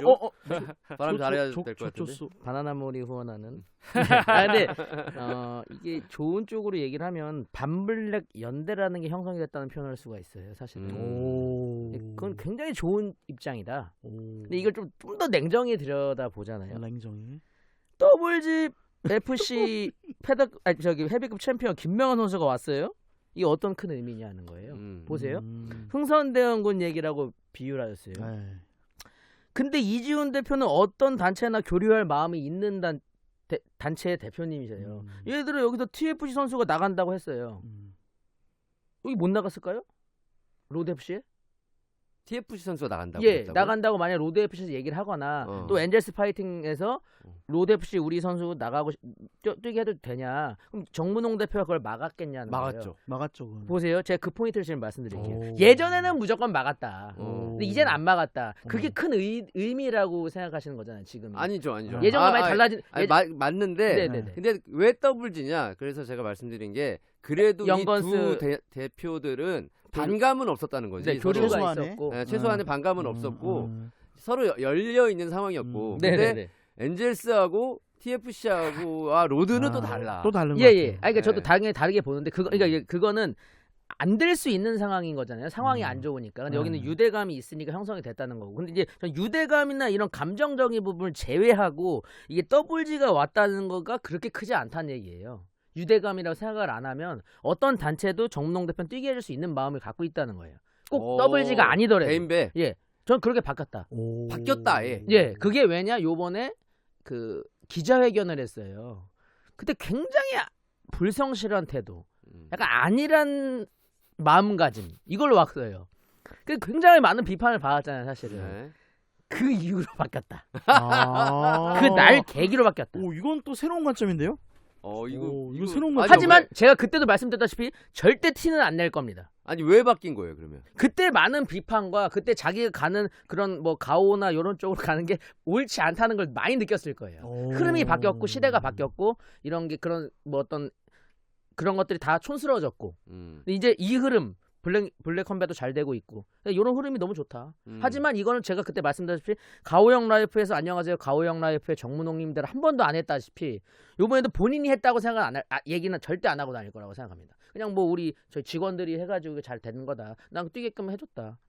발음 잘해야 될 것 같은데. 좋소. 바나나몰이 후원하는. 근데 이게 좋은 쪽으로 얘기를 하면 반블랙 연대라는 게 형성이 됐다는 표현을 할 수가 있어요. 사실은. 그건 굉장히 좋은 입장이다. 근데 이걸 좀 더 냉정히 들여다 보잖아요. 냉정히. WGFC 헤비급 챔피언 김명환 선수가 왔어요. 이게 어떤 큰 의미냐는 거예요. 보세요. 흥선대원군 얘기라고 비유를 하셨어요. 네. 근데 이지훈 대표는 어떤 단체나 교류할 마음이 있는 단체의 대표님이세요. 예를 들어 여기서 TFC 선수가 나간다고 했어요. 여기 못 나갔을까요? 로드 FC에? TFC 선수가 나간다고 예, 했다고요? 나간다고 만약 로드 FC에서 얘기를 하거나 또 엔젤스 파이팅에서 로드 FC 우리 선수 나가고 뛰게 해도 되냐? 그럼 정문홍 대표가 그걸 막았겠냐는 거예요. 막았죠. 그건. 보세요. 제가 그 포인트를 지금 말씀드릴게요. 오. 예전에는 무조건 막았다. 근데 이제는 안 막았다. 그게 오. 큰 의미라고 생각하시는 거잖아요. 지금. 아니죠. 예전과 많이 달라진. 맞는데 네네네. 근데 왜 더블지냐? 그래서 제가 말씀드린 게 그래도 이 영건스- 두 대표들은 반감은 없었다는 거지. 네, 서로. 교류가 최소한의? 있었고. 네, 최소한의 반감은 없었고 서로 열려 있는 상황이었고. 근데 네네네. 엔젤스하고 TFC하고 로드는 또 달라. 또 다른 거 예, 같아요. 예. 아니, 그러니까 저도 네. 당연히 다르게 보는데 그러니까 그거는 안 될 수 있는 상황인 거잖아요. 상황이 안 좋으니까. 근데 여기는 유대감이 있으니까 형성이 됐다는 거고. 근데 이제 전 유대감이나 이런 감정적인 부분을 제외하고 이게 더블지가 왔다는 거가 그렇게 크지 않다는 얘기예요. 유대감이라고 생각을 안 하면 어떤 단체도 정문홍 대표는 뛰게 해줄 수 있는 마음을 갖고 있다는 거예요. 꼭 더블지가 아니더라도. 대인배 예, 전 그렇게 바뀌었다. 바뀌었다. 예. 예, 그게 왜냐? 요번에 그 기자회견을 했어요. 그때 굉장히 불성실한 태도, 약간 안일한 마음가짐 이걸로 왔어요. 그 굉장히 많은 비판을 받았잖아요, 사실은. 네. 그 이후로 바뀌었다. 아. 그 날 계기로 바뀌었다. 오, 이건 또 새로운 관점인데요? 이거 새로운 거. 아니, 하지만 제가 그때도 말씀드렸다시피 절대 티는 안 낼 겁니다. 아니 왜 바뀐 거예요, 그러면? 그때 많은 비판과 그때 자기가 가는 그런 뭐 가오나 이런 쪽으로 가는 게 옳지 않다는 걸 많이 느꼈을 거예요. 흐름이 바뀌었고 시대가 바뀌었고 이런 게 그런 뭐 어떤 그런 것들이 다 촌스러워졌고 근데 이제 이 흐름 블랙 컴뱃도 잘 되고 있고 이런 흐름이 너무 좋다. 하지만 이거는 제가 그때 말씀드렸다시피 가오영 라이프에서 안녕하세요 가오영 라이프의 정문홍님들 한 번도 안 했다시피 이번에도 본인이 했다고 생각 안 얘기는 절대 안 하고 다닐 거라고 생각합니다. 그냥 뭐 우리 저희 직원들이 해가지고 잘 되는 거다. 난 뛰게끔 해줬다.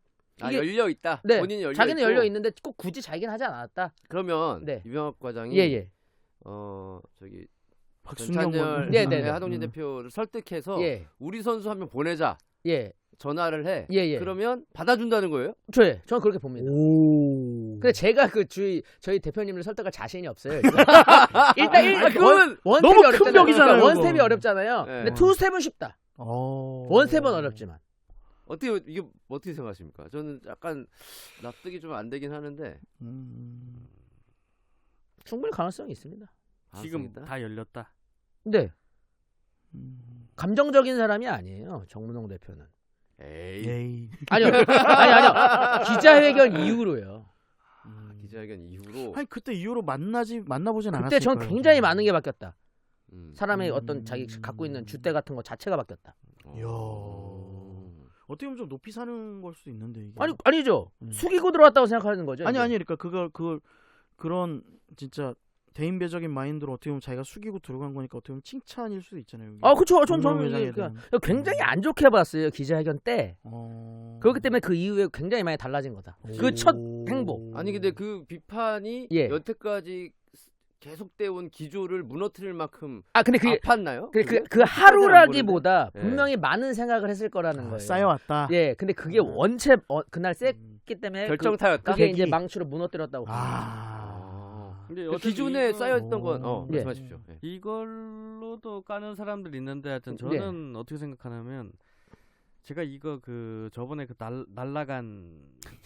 이게 열려 있다. 네, 본인이 열려 자기는 있고. 열려 있는데 꼭 굳이 자기는 하지 않았다. 그러면 네. 유병학 과장이 예예. 저기 박순경 전찬열 네네네. 하동진 대표를 설득해서 예. 우리 선수 한 명 보내자. 예. 전화를 해. 예예. 그러면 받아준다는 거예요? 저는 그렇게 봅니다. 오. 근데 제가 저희 대표님을 설득할 자신이 없어요. 일단 그거는 원스텝이 너무 큰 어렵잖아요. 벽이잖아요, 그러니까 원스텝이 그거. 어렵잖아요. 네. 근데 투스텝은 쉽다. 원스텝은 어렵지만. 어떻게 이게 어떻게 생각하십니까? 저는 약간 납득이 좀 안 되긴 하는데 충분히 가능성이 있습니다. 지금 있다? 다 열렸다. 네. 감정적인 사람이 아니에요. 정문홍 대표는. 에이. 에이. 아니요. 아니요. 기자회견 이후로요. 기자회견 이후로 아니 그때 이후로 만나보진 않았어요. 그때 전 굉장히 많은 게 바뀌었다. 음. 사람의 어떤 자기 갖고 있는 줏대 같은 거 자체가 바뀌었다. 이야. 어떻게 보면 좀 높이 사는 걸 수도 있는데 이게. 아니죠. 숙이고 들어왔다고 생각하는 거죠. 아니 이제. 그러니까 그걸 그런 진짜 대인배적인 마인드로 어떻게 보면 자기가 숙이고 들어간 거니까 어떻게 보면 칭찬일 수도 있잖아요. 이게. 그쵸. 저는 공동회장에 이게 대한. 굉장히 안 좋게 봤어요. 기자회견 때. 그렇기 때문에 그 이후에 굉장히 많이 달라진 거다. 그 첫 행보. 아니 근데 그 비판이 예. 여태까지 계속돼 온 기조를 무너뜨릴 만큼 근데 그게 아팠나요? 그 하루라기보다 예. 분명히 많은 생각을 했을 거라는 거예요. 쌓여왔다. 예, 근데 그게 원체 그날 셌기 때문에 결정타였다. 그게 이제 계기. 망치로 무너뜨렸다고 봅니다. 근데 그 어차피 기존에 이거- 쌓여있던 건 예. 말씀하십시오. 예. 이걸로도 까는 사람들이 있는데 하여튼 저는 어떻게 생각하냐면 제가 이거 그 저번에 그 날라간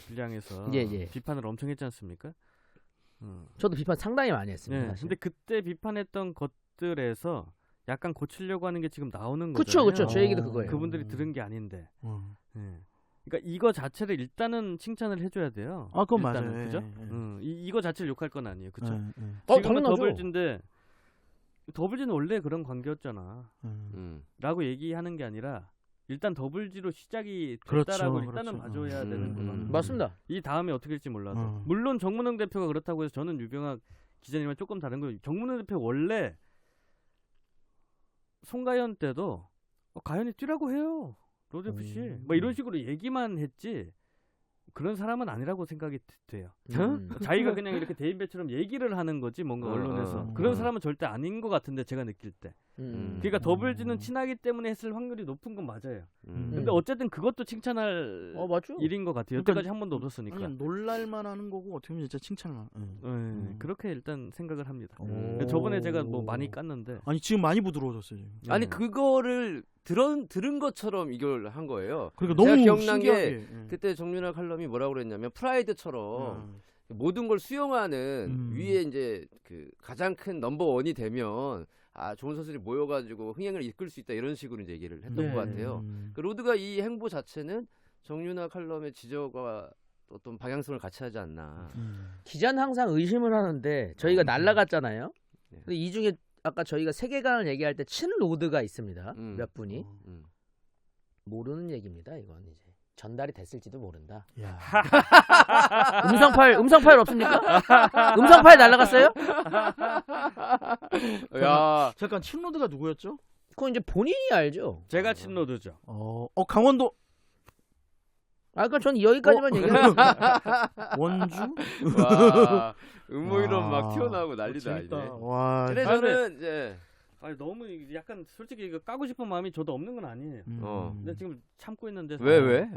분량에서 예. 비판을 엄청 했지 않습니까? 저도 비판 상당히 많이 했습니다. 네. 사실. 근데 그때 비판했던 것들에서 약간 고치려고 하는 게 지금 나오는 그쵸. 거잖아요. 제 얘기도 그거예요. 그분들이 들은 게 아닌데. 어. 네. 그러니까 이거 자체를 일단은 칭찬을 해줘야 돼요. 그건 일단은, 맞아요. 그죠? 예. 이거 자체를 욕할 건 아니에요, 그쵸? 당연하죠. 지금은 더블진데 더블지는 원래 그런 관계였잖아. 라고 얘기하는 게 아니라 일단 더블지로 시작이 됐다라고 그렇죠, 일단은 그렇죠. 봐줘야 되는 거거든요. 맞습니다. 이 다음에 어떻게 될지 몰라도 물론 정문홍 대표가 그렇다고 해서 저는 유병학 기자님은 조금 다른 거예요. 정문홍 대표 원래 송가연 때도 가연이 뛰라고 해요. 로드 FC 뭐 이런 식으로 얘기만 했지 그런 사람은 아니라고 생각이 돼요. 자기가 그냥 이렇게 대인배처럼 얘기를 하는 거지 뭔가 언론에서 그런 사람은 절대 아닌 것 같은데 제가 느낄 때 그러니까 더블즈는 친하기 때문에 했을 확률이 높은 건 맞아요. 근데 어쨌든 그것도 칭찬할 맞죠. 일인 것 같아요. 여태까지 한 번도 없었으니까. 아니, 놀랄만 하는 거고 어떻게 보면 진짜 칭찬만. 그렇게 일단 생각을 합니다. 오. 저번에 제가 뭐 많이 깠는데 아니 지금 많이 부드러워졌어요. 지금. 아니 그거를 들은 것처럼 이걸 한 거예요. 그러니까 제가 너무 기억난 게 신기하게. 그때 정윤아 칼럼이 뭐라고 그랬냐면 프라이드처럼 모든 걸 수용하는 위에 이제 그 가장 큰 넘버 원이 되면 좋은 선수들이 모여가지고 흥행을 이끌 수 있다 이런 식으로 이제 얘기를 했던 것 같아요. 그 로드가 이 행보 자체는 정윤아 칼럼의 지적과 어떤 방향성을 같이 하지 않나. 기자는 항상 의심을 하는데 저희가 날라갔잖아요. 네. 근데 이 중에 아까 저희가 세계관을 얘기할 때 친 로드가 있습니다. 몇 분이 모르는 얘기입니다. 이건 이제 전달이 됐을지도 모른다. 야. 음성 파일 없습니까? 음성 파일 날라갔어요? 야, 잠깐 친로드가 누구였죠? 그건 이제 본인이 알죠. 제가 친로드죠. 강원도 그러니까 전 여기까지만 얘기해요. 원주. 와, 음모이론 막 튀어나오고 난리다 이제. 재밌다. 와. 근데 저는 이제 아니 너무 약간 솔직히 이거 까고 싶은 마음이 저도 없는 건 아니에요. 근데 지금 참고 있는데 왜?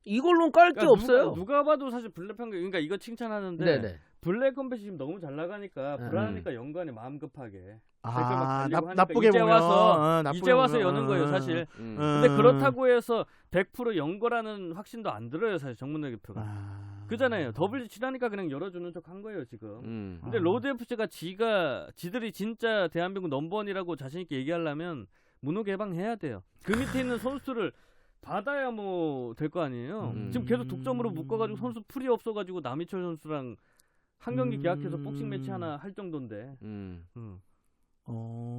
이걸로는 깔 게 없어요. 누가 봐도 사실 블랙 평균 그러니까 이거 칭찬하는데 네네. 블랙 컴뱃이 지금 너무 잘 나가니까 불안하니까 연관에 마음 급하게 나쁘게 이제 보면 와서 나쁘게 이제 와서 보면, 여는 거예요 사실. 음. 근데 그렇다고 해서 100% 연 거라는 확신도 안 들어요 사실 정문래 대표가. 그잖아요. 더블 치라니까 그냥 열어주는 척 한 거예요 지금. 근데 로드 FC가 지들이 진짜 대한민국 넘버원이라고 자신 있게 얘기하려면 문호 개방해야 돼요. 그 밑에 있는 선수를 받아야 뭐 될 거 아니에요. 지금 계속 독점으로 묶어가지고 선수 풀이 없어가지고 남희철 선수랑 한 경기 계약해서 복싱 매치 하나 할 정도인데.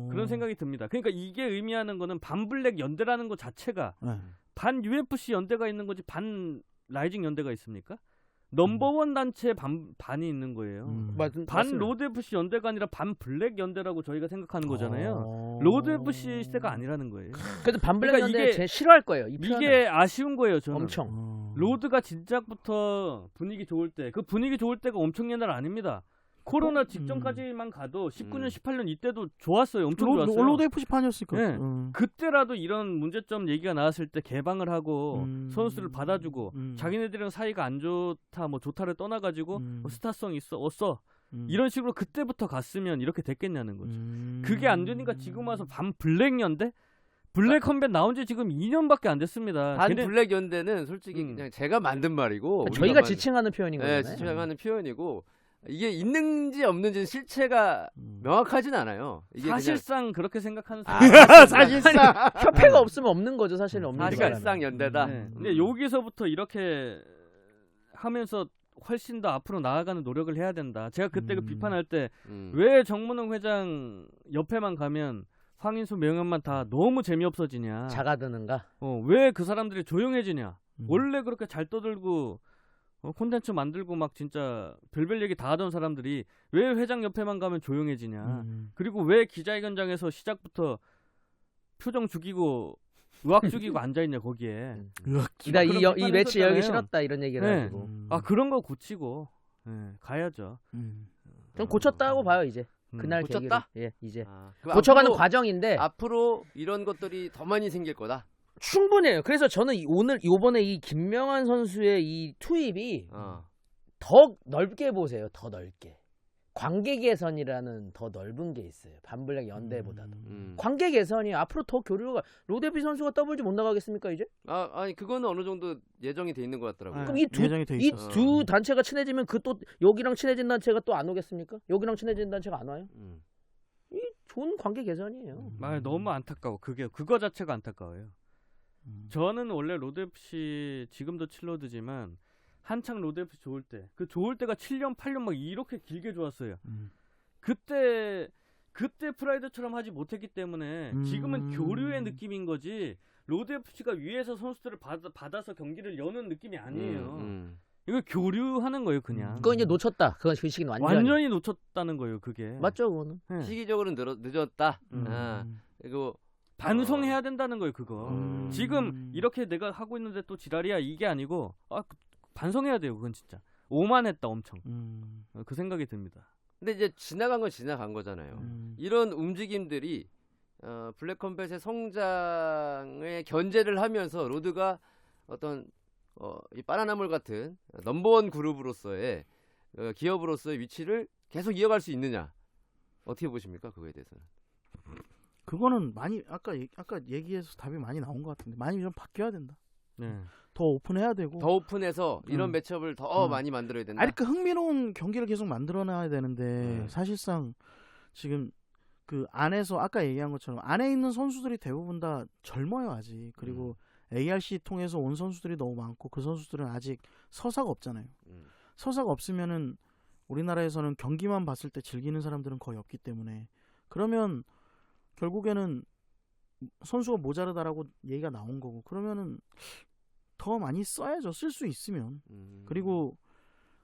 그런 생각이 듭니다. 그러니까 이게 의미하는 거는 반블랙 연대라는 것 자체가 반 UFC 연대가 있는 거지 반 라이징 연대가 있습니까? 넘버원 단체에 반이 있는 거예요. 반 로드 FC 연대가 아니라 반 블랙 연대라고 저희가 생각하는 거잖아요. 로드 FC 시대가 아니라는 거예요. 그래도 반블랙 그러니까 연대 이게- 제일 싫어할 거예요. 이게 아쉬운 거예요, 저는. 엄청. 로드가 진작부터 분위기 좋을 때, 그 분위기 좋을 때가 엄청 옛날 아닙니다. 코로나 직전까지만 가도 19년, 18년 이때도 좋았어요. 엄청 좋았어요. 로드 FC 판이었으니까. 네. 그때라도 이런 문제점 얘기가 나왔을 때 개방을 하고 선수를 받아주고 자기네들이랑 사이가 안 좋다, 뭐 좋다를 떠나가지고 뭐 스타성 있어, 이런 식으로 그때부터 갔으면 이렇게 됐겠냐는 거죠. 그게 안 되니까 지금 와서 반 블랙 연대? 블랙 컴뱃 나온 지 지금 2년밖에 안 됐습니다. 반 걔네- 블랙 연대는 솔직히 그냥 제가 만든 말이고 저희가 지칭하는 표현인 거잖아요. 네, 지칭하는 표현이고 이게 있는지 없는지는 실체가 명확하진 않아요. 이게 사실상 그렇게 생각하는 사실상 협회가 없으면 없는 거죠. 사실은 없는 거잖아요. 사실상 연대다. 네. 근데 여기서부터 이렇게 하면서 훨씬 더 앞으로 나아가는 노력을 해야 된다. 제가 그때 그 비판할 때 왜 정문홍 회장 옆에만 가면 황인수 명현만 다 너무 재미없어지냐. 작아드는가? 왜 그 사람들이 조용해지냐. 원래 그렇게 잘 떠들고 콘텐츠 만들고 막 진짜 별별 얘기 다 하던 사람들이 왜 회장 옆에만 가면 조용해지냐. 그리고 왜 기자회견장에서 시작부터 표정 죽이고 의학 죽이고 앉아있냐 거기에. 나 이 비판을 매치 열기 했었잖아요. 싫었다 이런 얘기를 네. 하고. 그런 거 고치고 가야죠. 좀 고쳤다고 봐요 이제. 그날 고쳤다? 계기로. 예, 이제 그럼 고쳐가는 앞으로- 과정인데 앞으로 이런 것들이 더 많이 생길 거다. 충분해요. 그래서 저는 요번에 이 김명환 선수의 이 투입이 더 넓게 보세요. 더 넓게. 관계 개선이라는 더 넓은 게 있어요. 반블랙 연대보다도. 관계 개선이 앞으로 더 교류가 로데비 선수가 더블지 못 나가겠습니까 이제? 아니 그거는 어느 정도 예정이 돼 있는 것 같더라고요. 그럼 예정이 돼 이 있어. 두 단체가 친해지면 그 또 여기랑 친해진 단체가 또 안 오겠습니까? 여기랑 친해진 단체가 안 와요? 이 좋은 관계 개선이에요. 너무 안타까워. 그거 자체가 안타까워요. 저는 원래 로드FC 지금도 7로드지만 한창 로드FC 좋을 때 그 좋을 때가 7년 8년 막 이렇게 길게 좋았어요. 그때 프라이드처럼 하지 못했기 때문에 지금은 교류의 느낌인 거지 로드FC가 위에서 선수들을 받아서 경기를 여는 느낌이 아니에요. 이거 교류하는 거예요 그냥. 그거 이제 놓쳤다. 그건 그 시기는 완전히 놓쳤다는 거예요 그게. 맞죠 그거는. 네. 시기적으로 늦었다. 그리고 반성해야 된다는 거예요 그거. 지금 이렇게 내가 하고 있는데 또 지랄이야 이게 아니고 반성해야 돼요 그건 진짜. 오만했다 엄청. 그 생각이 듭니다. 근데 이제 지나간 건 지나간 거잖아요. 이런 움직임들이 블랙컴뱃의 성장에 견제를 하면서 로드가 어떤 이 바나나물 같은 넘버원 그룹으로서의 기업으로서의 위치를 계속 이어갈 수 있느냐 어떻게 보십니까? 그거에 대해서는. 그거는 많이 아까 얘기해서 답이 많이 나온 것 같은데 많이 좀 바뀌어야 된다. 네. 더 오픈해야 되고. 더 오픈해서 이런 매첩을 더 많이 만들어야 된다. 아니 그 흥미로운 경기를 계속 만들어놔야 되는데 사실상 지금 그 안에서 아까 얘기한 것처럼 안에 있는 선수들이 대부분 다 젊어요 아직. 그리고 ARC 통해서 온 선수들이 너무 많고 그 선수들은 아직 서사가 없잖아요. 서사가 없으면은 우리나라에서는 경기만 봤을 때 즐기는 사람들은 거의 없기 때문에 그러면 결국에는 선수가 모자르다라고 얘기가 나온 거고 그러면은 더 많이 써야죠. 쓸 수 있으면. 그리고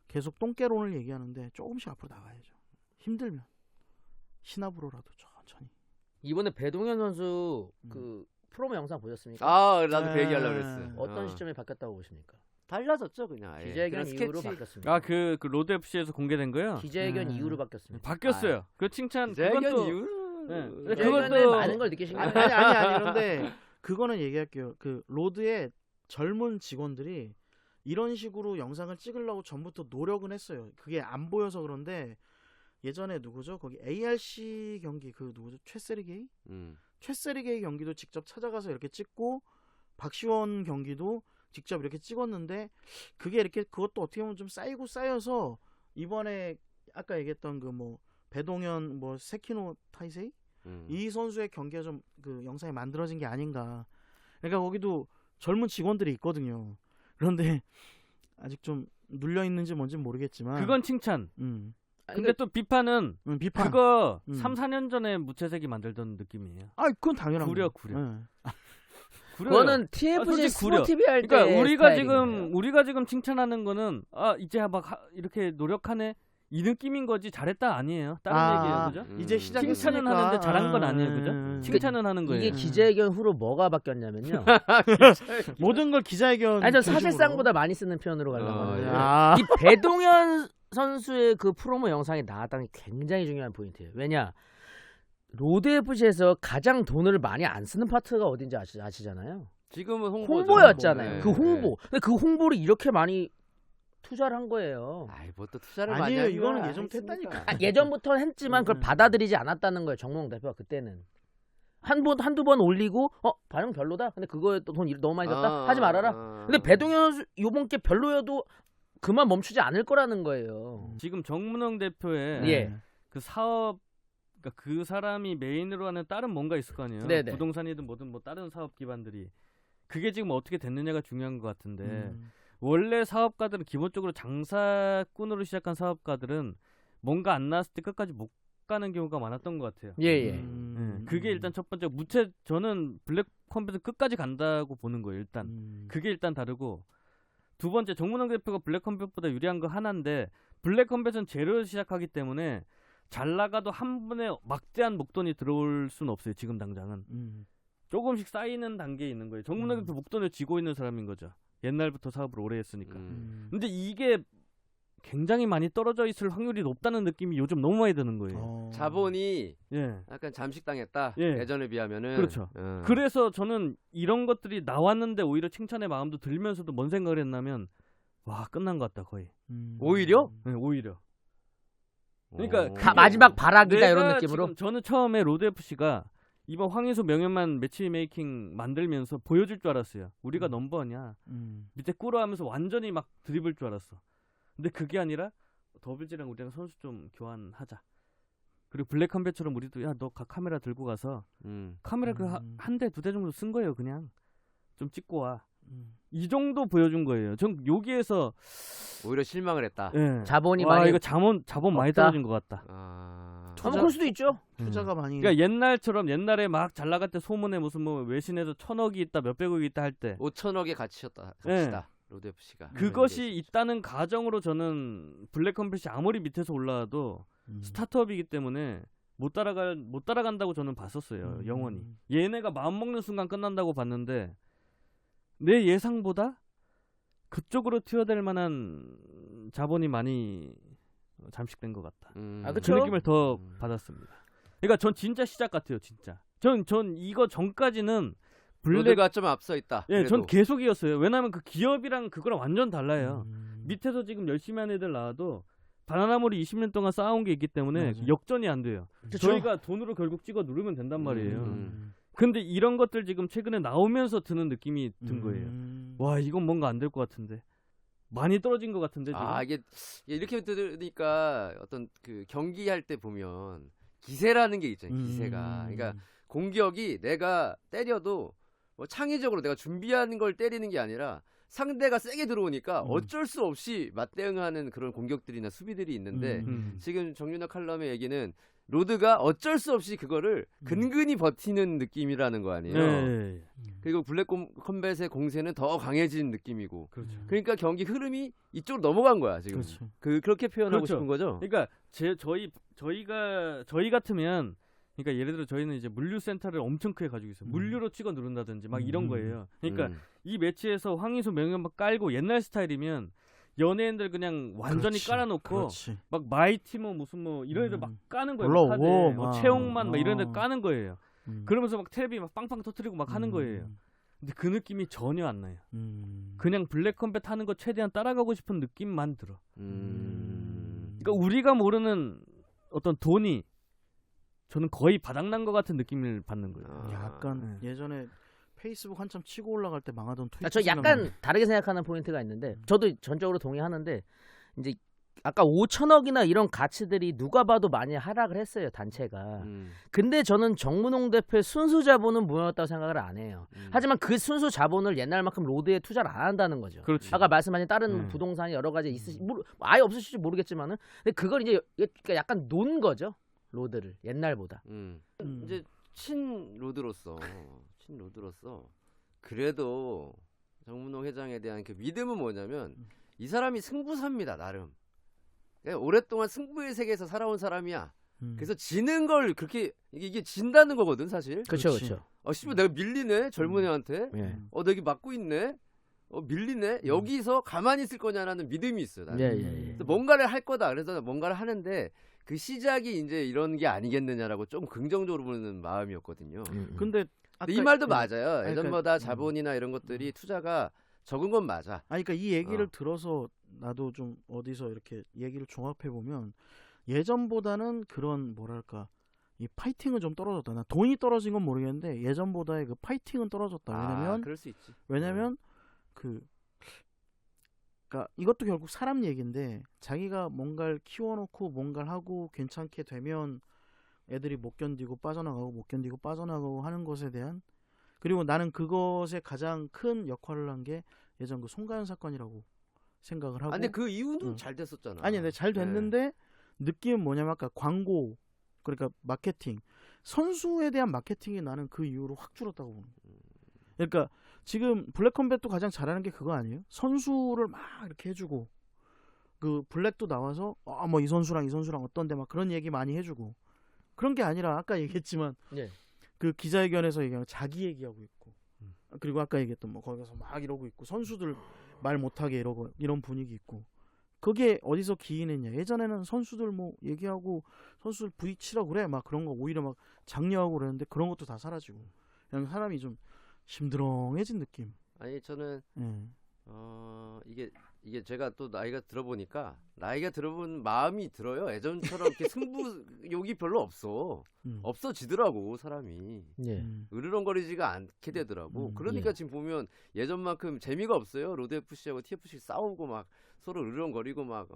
계속 똥개론을 얘기하는데 조금씩 앞으로 나가야죠. 힘들면 신압으로라도 천천히. 이번에 배동현 선수 그 프로모 영상 보셨습니까? 아 나도 그 네. 얘기하려고 그랬어. 어떤 시점에 바뀌었다고 보십니까? 달라졌죠 그냥. 아예. 기자회견 그런 이후로 스케치. 바뀌었습니다. 아 그 로드 FC에서 공개된 거요? 기자회견 이후로 바뀌었습니다. 바뀌었어요. 그 칭찬 기자회견 그것도 이후로 네. 기자회견에 그것도- 많은 걸 느끼신 거예요. 아니 그런데 그거는 얘기할게요. 그 로드의 젊은 직원들이 이런 식으로 영상을 찍으려고 전부터 노력은 했어요. 그게 안 보여서 그런데 예전에 누구죠? 거기 ARC 경기 그 누구죠? 최세리게이? 최세리게이 경기도 직접 찾아가서 이렇게 찍고 박시원 경기도 직접 이렇게 찍었는데 그게 이렇게 그것도 어떻게 보면 좀 쌓여서 이번에 아까 얘기했던 그 뭐 배동현 뭐 세키노 타이세이 이 선수의 경기가 좀 그 영상이 만들어진 게 아닌가. 그러니까 거기도 젊은 직원들이 있거든요. 그런데 아직 좀 눌려 있는지 뭔지 모르겠지만 그건 칭찬. 근데 또 비판은 비판. 그거 3, 4년 전에 무채색이 만들던 느낌이에요. 아, 그건 당연한 구려. 거예요. 네. 그거는 TFG 솔직히 구려. 스포티비 할 때 그러니까 우리가 지금 칭찬하는 거는 이제 이렇게 노력하네 이 느낌인 거지 잘했다 아니에요. 다른 얘기예요, 그죠? 이제 시작했으니까 칭찬은 하는데 잘한 건 아니에요, 그죠? 칭찬은 하는 거예요. 이게 기자회견 후로 뭐가 바뀌었냐면요. 모든 걸 기자회견. 아니 저 중심으로. 사실상보다 많이 쓰는 표현으로 가려고 하는데 아. 이 배동현 선수의 그 프로모 영상이 나왔다는 게 굉장히 중요한 포인트예요. 왜냐 로드 FC에서 가장 돈을 많이 안 쓰는 파트가 어딘지 아시잖아요. 지금은 홍보죠. 홍보였잖아요. 네. 그 홍보. 근데 그 홍보를 이렇게 많이 투자를 한 거예요. 아이 뭐 또 투자를 많이 아니에요. 하는 이거는 거야. 예전부터 했다니까. 예전부터 했지만 그걸 받아들이지 않았다는 거예요. 정몽 대표가 그때는. 한두 번 올리고 반응 별로다. 근데 그거에 또 돈 너무 많이 줬다. 하지 말아라. 근데 배동현 선수 요번 게 별로여도 그만 멈추지 않을 거라는 거예요. 지금 정문영 대표의 예. 그 사업 그러니까 그 사람이 메인으로 하는 다른 뭔가 있을 거 아니에요. 네네. 부동산이든 뭐든 뭐 다른 사업 기반들이 그게 지금 어떻게 됐느냐가 중요한 것 같은데 원래 사업가들은 기본적으로 장사꾼으로 시작한 사업가들은 뭔가 안 나왔을 때 끝까지 못 가는 경우가 많았던 것 같아요. 예예. 그게 일단 첫 번째 저는 블랙 컴뱃은 끝까지 간다고 보는 거예요. 일단 그게 일단 다르고 두 번째 정문영 대표가 블랙 컴뱃보다 유리한 거 하나인데 블랙 컴뱃은 제로에서 시작하기 때문에 잘 나가도 한 번에 막대한 목돈이 들어올 수는 없어요. 지금 당장은 조금씩 쌓이는 단계에 있는 거예요. 정문영 대표 목돈을 쥐고 있는 사람인 거죠. 옛날부터 사업을 오래 했으니까. 근데 이게 굉장히 많이 떨어져 있을 확률이 높다는 느낌이 요즘 너무 많이 드는 거예요. 자본이 예. 약간 잠식당했다. 예. 예전에 비하면은. 그렇죠. 그래서 저는 이런 것들이 나왔는데 오히려 칭찬의 마음도 들면서도 뭔 생각을 했냐면 와 끝난 것 같다 거의. 오히려? 네, 오히려. 그러니까 다 마지막 발악이다 내가 이런 느낌으로. 지금 저는 처음에 로드 FC가 이번 황희수 명예만 매치메이킹 만들면서 보여줄 줄 알았어요. 우리가 넘버냐. 밑에 꾸러하면서 완전히 막 드리블 줄 알았어. 근데 그게 아니라 더블지랑 우리랑 선수 좀 교환하자. 그리고 블랙 컴뱃처럼 우리도 야 너 카메라 들고 가서 카메라 그 한 대 두 대 정도 쓴 거예요. 그냥 좀 찍고 와. 이 정도 보여준 거예요. 전 여기에서 오히려 실망을 했다. 예. 자본이 와, 많이 이거 자본 많이 없다. 떨어진 것 같다. 그럴 수도 있죠. 투자가 많이. 그러니까 옛날에 막 잘 나갈 때 소문에 무슨 뭐 외신에서 1,000억이 있다, 몇백억이 있다 할 때 5천억의 가치였다. 네. 로드 FC가. 그것이 있다는 가정으로 저는 블랙 컴뱃이 아무리 밑에서 올라와도 스타트업이기 때문에 못 따라간다고 저는 봤었어요. 영원히. 얘네가 마음 먹는 순간 끝난다고 봤는데 내 예상보다 그쪽으로 튀어될 만한 자본이 많이 잠식된 것 같다. 아, 그 그쵸? 느낌을 더 받았습니다. 그러니까 전 진짜 시작 같아요, 진짜. 전 이거 전까지는 블랙 로드가 좀 앞서 있다. 예, 전 그래도. 계속이었어요. 왜냐면 그 기업이랑 그거랑 완전 달라요. 음. 밑에서 지금 열심히 하는 애들 나와도 바나나몰이 20년 동안 쌓아온 게 있기 때문에 맞아요. 역전이 안 돼요. 그쵸? 저희가 돈으로 결국 찍어 누르면 된단 말이에요. 음. 근데 이런 것들 지금 최근에 나오면서 드는 느낌이 든 거예요. 와, 이건 뭔가 안 될 것 같은데. 많이 떨어진 것 같은데 지금. 아 이게 이렇게 들으니까 어떤 그 경기할 때 보면 기세라는 게 있잖아요. 기세가. 그러니까 공격이 내가 때려도 뭐 창의적으로 내가 준비하는 걸 때리는 게 아니라 상대가 세게 들어오니까 어쩔 수 없이 맞대응하는 그런 공격들이나 수비들이 있는데 지금 정윤아 칼럼의 얘기는 로드가 어쩔 수 없이 그거를 근근히 버티는 느낌이라는 거 아니에요. 네. 그리고 블랙 컴뱃의 공세는 더 강해진 느낌이고. 그렇죠. 그러니까 경기 흐름이 이쪽으로 넘어간 거야 지금. 그렇죠. 그렇게 표현하고 그렇죠. 싶은 거죠. 그러니까 저희 같으면 그러니까 예를 들어 저희는 이제 물류 센터를 엄청 크게 가지고 있어요. 물류로 찍어 누른다든지 막 이런 거예요. 그러니까 이 매치에서 황희수 명현막 깔고 옛날 스타일이면 연예인들 그냥 완전히 그렇지. 깔아놓고 그렇지. 막 마이티 뭐 무슨 뭐 이런 애들 막 까는 거예요. 올라오고 막 카드에. 막. 최홍만 막 이런 애들 까는 거예요. 음. 그러면서 막 텔레비 막 빵빵 터트리고 막 하는 거예요. 근데 그 느낌이 전혀 안 나요. 그냥 블랙 컴뱃 하는 거 최대한 따라가고 싶은 느낌만 들어. 그러니까 우리가 모르는 어떤 돈이 저는 거의 바닥난 것 같은 느낌을 받는 거예요. 약간 예전에 페이스북 한참 치고 올라갈 때 망하던 트위터. 저 약간 다르게 생각하는 포인트가 있는데 저도 전적으로 동의하는데 이제 아까 5천억이나 이런 가치들이 누가 봐도 많이 하락을 했어요 단체가. 근데 저는 정문홍 대표의 순수 자본은 무너졌다고 생각을 안 해요. 하지만 그 순수 자본을 옛날만큼 로드에 투자를 안 한다는 거죠. 그렇지. 아까 말씀하신 다른 부동산이 여러 가지 아예 없으실지 모르겠지만은 근데 그걸 이제 약간 논 거죠 로드를 옛날보다. 이제 친 로드로서 그래도 정문홍 회장에 대한 그 믿음은 뭐냐면 이 사람이 승부사입니다 나름. 그러니까 오랫동안 승부의 세계에서 살아온 사람이야. 그래서 지는 걸 그렇게 이게 진다는 거거든 사실. 그렇죠, 그렇지. 그렇죠. 씨발 내가 밀리네 젊은 애한테. 예. 내가 여기 맞고 있네. 밀리네. 여기서 가만히 있을 거냐라는 믿음이 있어요. 나는. 예. 그래서 뭔가를 할 거다. 그래서 뭔가를 하는데 그 시작이 이제 이런 게 아니겠느냐라고 좀 긍정적으로 보는 마음이었거든요. 근데 근데 이 말도 예. 맞아요. 아니, 예전보다 자본이나 이런 것들이 투자가 적은 건 맞아. 아니 그러니까 이 얘기를 들어서 나도 좀 어디서 이렇게 얘기를 종합해 보면 예전보다는 그런 뭐랄까 이 파이팅은 좀 떨어졌다. 나 돈이 떨어진 건 모르겠는데 예전보다의 그 파이팅은 떨어졌다. 왜냐면 그럴 수 있지. 그러니까 이것도 결국 사람 얘기인데 자기가 뭔가를 키워놓고 뭔가를 하고 괜찮게 되면 애들이 못 견디고 빠져나가고 하는 것에 대한 그리고 나는 그것에 가장 큰 역할을 한 게 예전 그 송가연 사건이라고 생각을 하고. 근데 그 이후는 잘 됐었잖아. 아니, 근데 잘 됐는데 느낌은 뭐냐면 아까 광고 그러니까 마케팅 선수에 대한 마케팅이 나는 그 이후로 확 줄었다고 보는 거예요. 그러니까 지금 블랙컴뱃도 가장 잘하는 게 그거 아니에요? 선수를 막 이렇게 해주고 그 블랙도 나와서 뭐 이 선수랑 어떤데 막 그런 얘기 많이 해주고 그런 게 아니라 아까 얘기했지만 예. 그 기자회견에서 얘기하면 자기 얘기하고 있고 그리고 아까 얘기했던 뭐 거기서 막 이러고 있고 선수들 말 못하게 이러고 이런 분위기 있고 그게 어디서 기인했냐. 예전에는 선수들 뭐 얘기하고 선수들 부딪히라고 그래 막 그런 거 오히려 막 장려하고 그랬는데 그런 것도 다 사라지고 그냥 사람이 좀 심드렁해진 느낌. 아니 저는 이게 제가 또 나이가 들어보니까 나이가 들어본 마음이 들어요. 예전처럼 이렇게 승부욕이 별로 없어지더라고 사람이. 예. 으르렁거리지가 않게 되더라고. 그러니까 예. 지금 보면 예전만큼 재미가 없어요. 로드 FC하고 TFC 싸우고 막 서로 으르렁거리고 막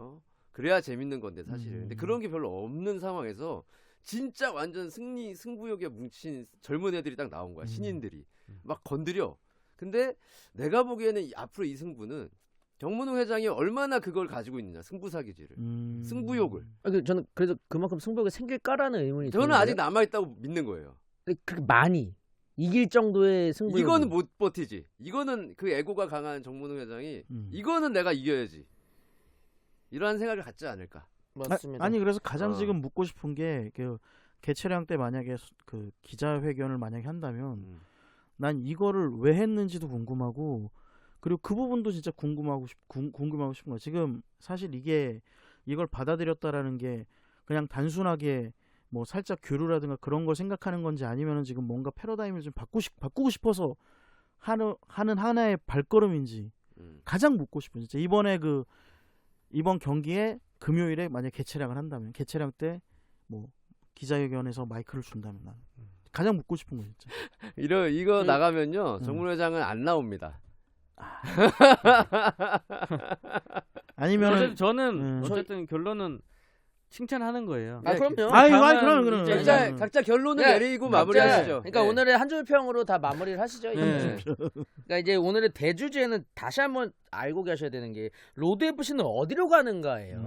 그래야 재밌는 건데 사실. 근데 그런 게 별로 없는 상황에서 진짜 완전 승부욕에 뭉친 젊은 애들이 딱 나온 거야. 신인들이 막 건드려. 근데 내가 보기에는 앞으로 이 승부는 정문홍 회장이 얼마나 그걸 가지고 있느냐 승부사 기질을 승부욕을 저는 그래서 그만큼 승부욕이 생길까라는 의문이 저는 드는데요. 아직 남아있다고 믿는 거예요. 그렇게 많이 이길 정도의 승부욕 이거는 못 버티지. 이거는 그 애고가 강한 정문홍 회장이 이거는 내가 이겨야지 이러한 생각을 갖지 않을까. 맞습니다. 아니 그래서 가장 지금 묻고 싶은 게 그 개최량 때 만약에 그 기자회견을 만약에 한다면 난 이거를 왜 했는지도 궁금하고 그리고 그 부분도 진짜 궁금하고 싶은 거예요. 지금 사실 이게 이걸 받아들였다라는 게 그냥 단순하게 뭐 살짝 교류라든가 그런 걸 생각하는 건지 아니면은 지금 뭔가 패러다임을 좀 바꾸고 싶어서 하는 하나의 발걸음인지 가장 묻고 싶은 진짜 이번 경기에 금요일에 만약 개최량을 한다면 개최량 때 뭐 기자회견에서 마이크를 준다면 난 가장 묻고 싶은 거 진짜. 이거 나가면요 정문 회장은 안 나옵니다. 아니면은 저는 어쨌든 결론은 칭찬하는 거예요. 아 그럼요. 그럼. 이제 각자 결론을 네, 내리고 마무리하시죠. 그러니까 네. 오늘의 한 줄 평으로 다 마무리를 하시죠. 네. 그러니까 이제 오늘의 대주제는 다시 한번 알고 계셔야 되는 게 로드 FC는 어디로 가는가예요.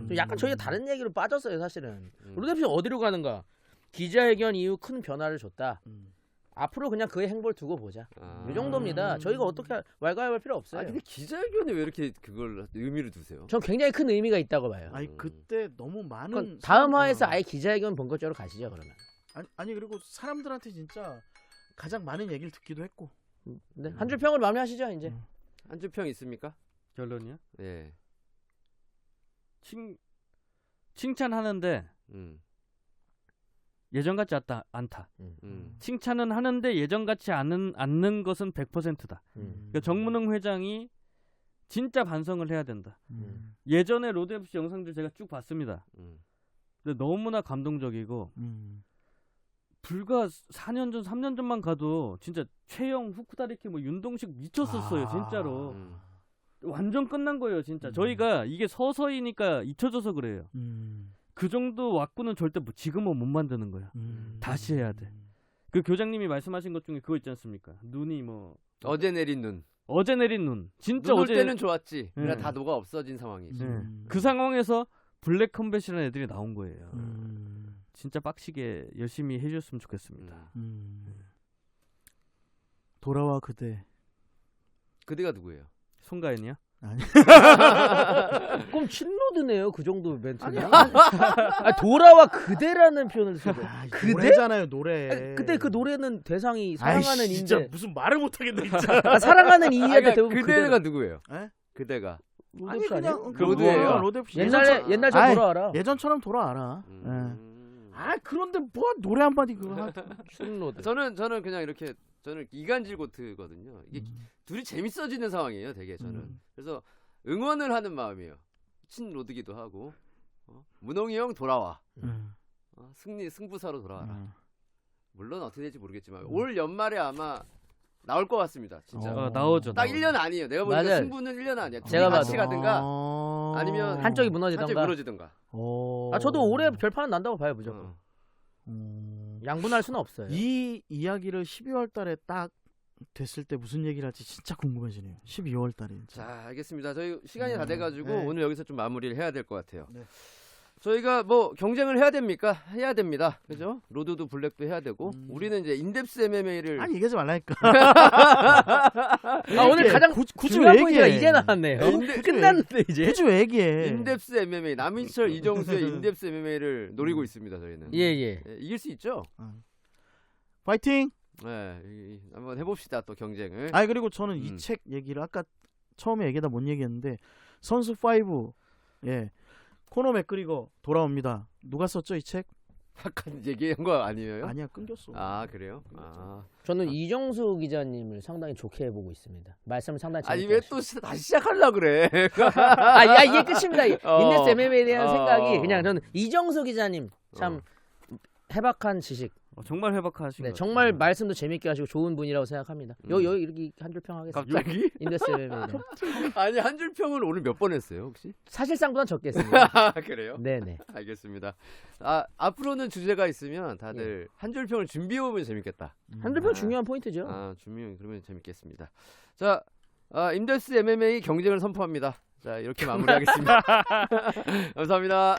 좀 약간 저희가 다른 얘기로 빠졌어요, 사실은. 로드 FC는 어디로 가는가? 기자회견 이후 큰 변화를 줬다. 앞으로 그냥 그의 행보를 두고 보자. 이 정도입니다. 저희가 어떻게 왈가왈부할 필요 없어요. 근데 기자회견에 왜 이렇게 그걸 의미를 두세요? 전 굉장히 큰 의미가 있다고 봐요. 아니 그때 너무 많은 그럼 다음 사람들- 화에서 아예 기자회견 본격적으로 가시죠, 그러면. 아니 그리고 사람들한테 진짜 가장 많은 얘기를 듣기도 했고. 네, 한 줄 평으로 마무리하시죠, 이제. 한 줄 평 있습니까? 결론이요? 예. 칭찬하는데 예전 같지 않다. 칭찬은 하는데 예전 같지 않는 것은 100%다. 그러니까 정문흥 회장이 진짜 반성을 해야 된다. 예전에 로드 FC 영상들 제가 쭉 봤습니다. 근데 너무나 감동적이고 불과 4년 전, 3년 전만 가도 진짜 최영, 후쿠다리키, 뭐 윤동식 미쳤었어요, 진짜로. 완전 끝난 거예요, 진짜. 저희가 이게 서서히니까 잊혀져서 그래요. 그 정도 왁구는 절대 지금은 못 만드는 거야. 다시 해야 돼. 그 교장님이 말씀하신 것 중에 그거 있지 않습니까? 눈이 뭐 어제 내린 눈. 어제 내린 눈. 진짜 눈 올 어제 때는 좋았지. 그러나 네. 다 녹아 없어진 상황이지. 네. 그 상황에서 블랙 컴뱃이라는 애들이 나온 거예요. 진짜 빡시게 열심히 해줬으면 좋겠습니다. 돌아와 그대. 그대가 누구예요? 송가인이요? 아니. 그럼 친로드네요, 그 정도 멘트는. 돌아와 그대라는 표현을 쓰고. 그대? 노래잖아요, 노래. 아니, 그때 그 노래는 대상이 아이, 사랑하는 진짜 인데. 무슨 말을 못 하겠네, 진짜. 사랑하는 이인데 그러니까 대부분 그대가 누구예요? 에? 그대가. 로드 FC 아니에요? 로드예요? 로드 FC. 옛날 저 아이, 돌아와라. 예전처럼 돌아와라. 아 그런데 뭐 노래 한마디 그거 친로드. 저는 그냥 이렇게 저는 이간질 고트거든요. 이게 둘이 재밌어지는 상황이에요, 되게 저는. 그래서 응원을 하는 마음이에요. 친로드기도 하고. 문홍이 형 돌아와. 승부사로 돌아와라. 물론 어떻게 될지 모르겠지만 올 연말에 아마 나올 것 같습니다. 진짜. 나오죠. 딱 1년 아니에요. 내가 보니까 맞아요. 승부는 1년 아니야. 제가 같이 봐도. 가든가 아니면 한쪽이 한쪽이 무너지던가. 무너지든가. 저도 올해 결판은 난다고 봐요, 무조건. 양분할 수는 없어요. 이 이야기를 12월 달에 딱 됐을 때 무슨 얘기를 할지 진짜 궁금해지네요. 12월 달에. 자, 알겠습니다. 저희 시간이 다 돼가지고 네. 오늘 여기서 좀 마무리를 해야 될 것 같아요. 네. 저희가 뭐 경쟁을 해야 됩니까? 해야 됩니다. 그죠? 로드도 블랙도 해야 되고 우리는 이제 인뎁스 MMA를 아니 얘기하지 말라니까. 오늘 가장 굳이 중요한 왜 포인트가 얘기해? 이제 나왔네요. 끝났는데 이제. 굳이 왜 얘기해? 인뎁스 MMA 남인철 이정수의 인뎁스 MMA를 노리고 있습니다. 저희는. 예. 이길 수 있죠? 파이팅! 네, 한번 해봅시다 또 경쟁을. 아니 그리고 저는 이 책 얘기를 아까 처음에 얘기하다 못 얘기했는데 선수 5 코너 맥그리거 돌아옵니다. 누가 썼죠 이 책? 아까 얘기한 거 아니에요? 아니야 끊겼어. 아 그래요? 저는 이정수 기자님을 상당히 좋게 보고 있습니다. 말씀을 상당히 아니 재밌게 왜 또 다시 시작하려 그래? 이게 끝입니다. 인데스 MMA에 대한 생각이 그냥 저는 이정수 기자님 참 해박한 지식. 정말 해박하신 네, 것 정말 같아요. 말씀도 재밌게 하시고 좋은 분이라고 생각합니다. 여기 이렇게 한 줄 평 하겠습니다. 갑자기? 인데스 MMA. 아니 한 줄 평을 오늘 몇 번 했어요 혹시? 사실상보단 적겠습니다. 그래요? 네네. 알겠습니다. 앞으로는 주제가 있으면 다들 한 줄 평을 준비해 오면 재밌겠다. 한 줄 평 중요한 포인트죠. 준비 그러면 재밌겠습니다. 자, 인데스 MMA 경쟁을 선포합니다. 자 이렇게 마무리하겠습니다. 감사합니다.